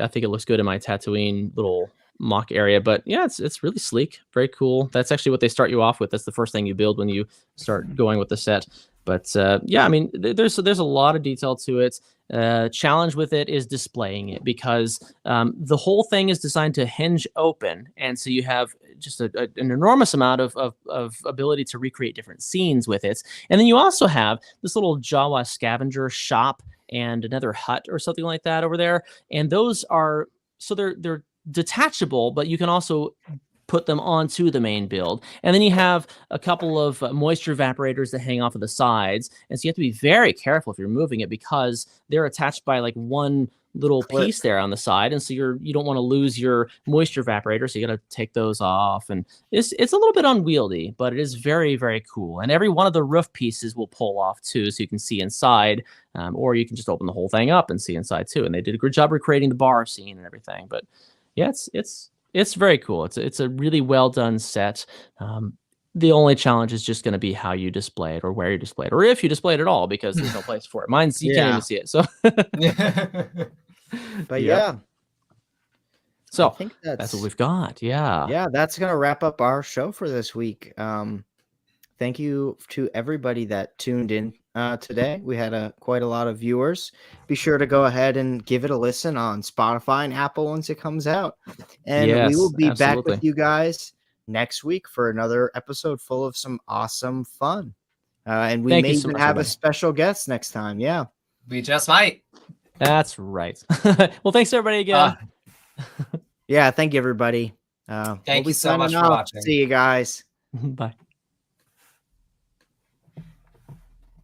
think it looks good in my Tatooine little mock area. But yeah, it's really sleek, very cool. That's actually what they start you off with. That's the first thing you build when you start going with the set. But yeah, I mean, there's a lot of detail to it. Challenge with it is displaying it, because the whole thing is designed to hinge open, and so you have just an enormous amount of ability to recreate different scenes with it. And then you also have this little Jawa scavenger shop and another hut or something like that over there. And those are they're detachable, but you can also put them onto the main build. And then you have a couple of moisture evaporators that hang off of the sides. And so you have to be very careful if you're moving it, because they're attached by like one little piece there on the side. And so you don't want to lose your moisture evaporator. So you got to take those off. And it's a little bit unwieldy, but it is very, very cool. And every one of the roof pieces will pull off too, so you can see inside, or you can just open the whole thing up and see inside too. And they did a good job recreating the bar scene and everything. But yeah, it's very cool. It's a really well done set. The only challenge is just going to be how you display it, or where you display it, or if you display it at all, because there's no place for it. Mine's you can't even see it. So, but yeah. So I think that's what we've got. Yeah, that's gonna wrap up our show for this week. Thank you to everybody that tuned in today. We had quite a lot of viewers. Be sure to go ahead and give it a listen on Spotify and Apple once it comes out. And we will be back with you guys next week for another episode full of some awesome fun. And we may even have a special guest next time. Yeah. We just might. That's right. Well, thanks everybody again. Yeah, thank you everybody. Thank you so much for watching. See you guys. Bye.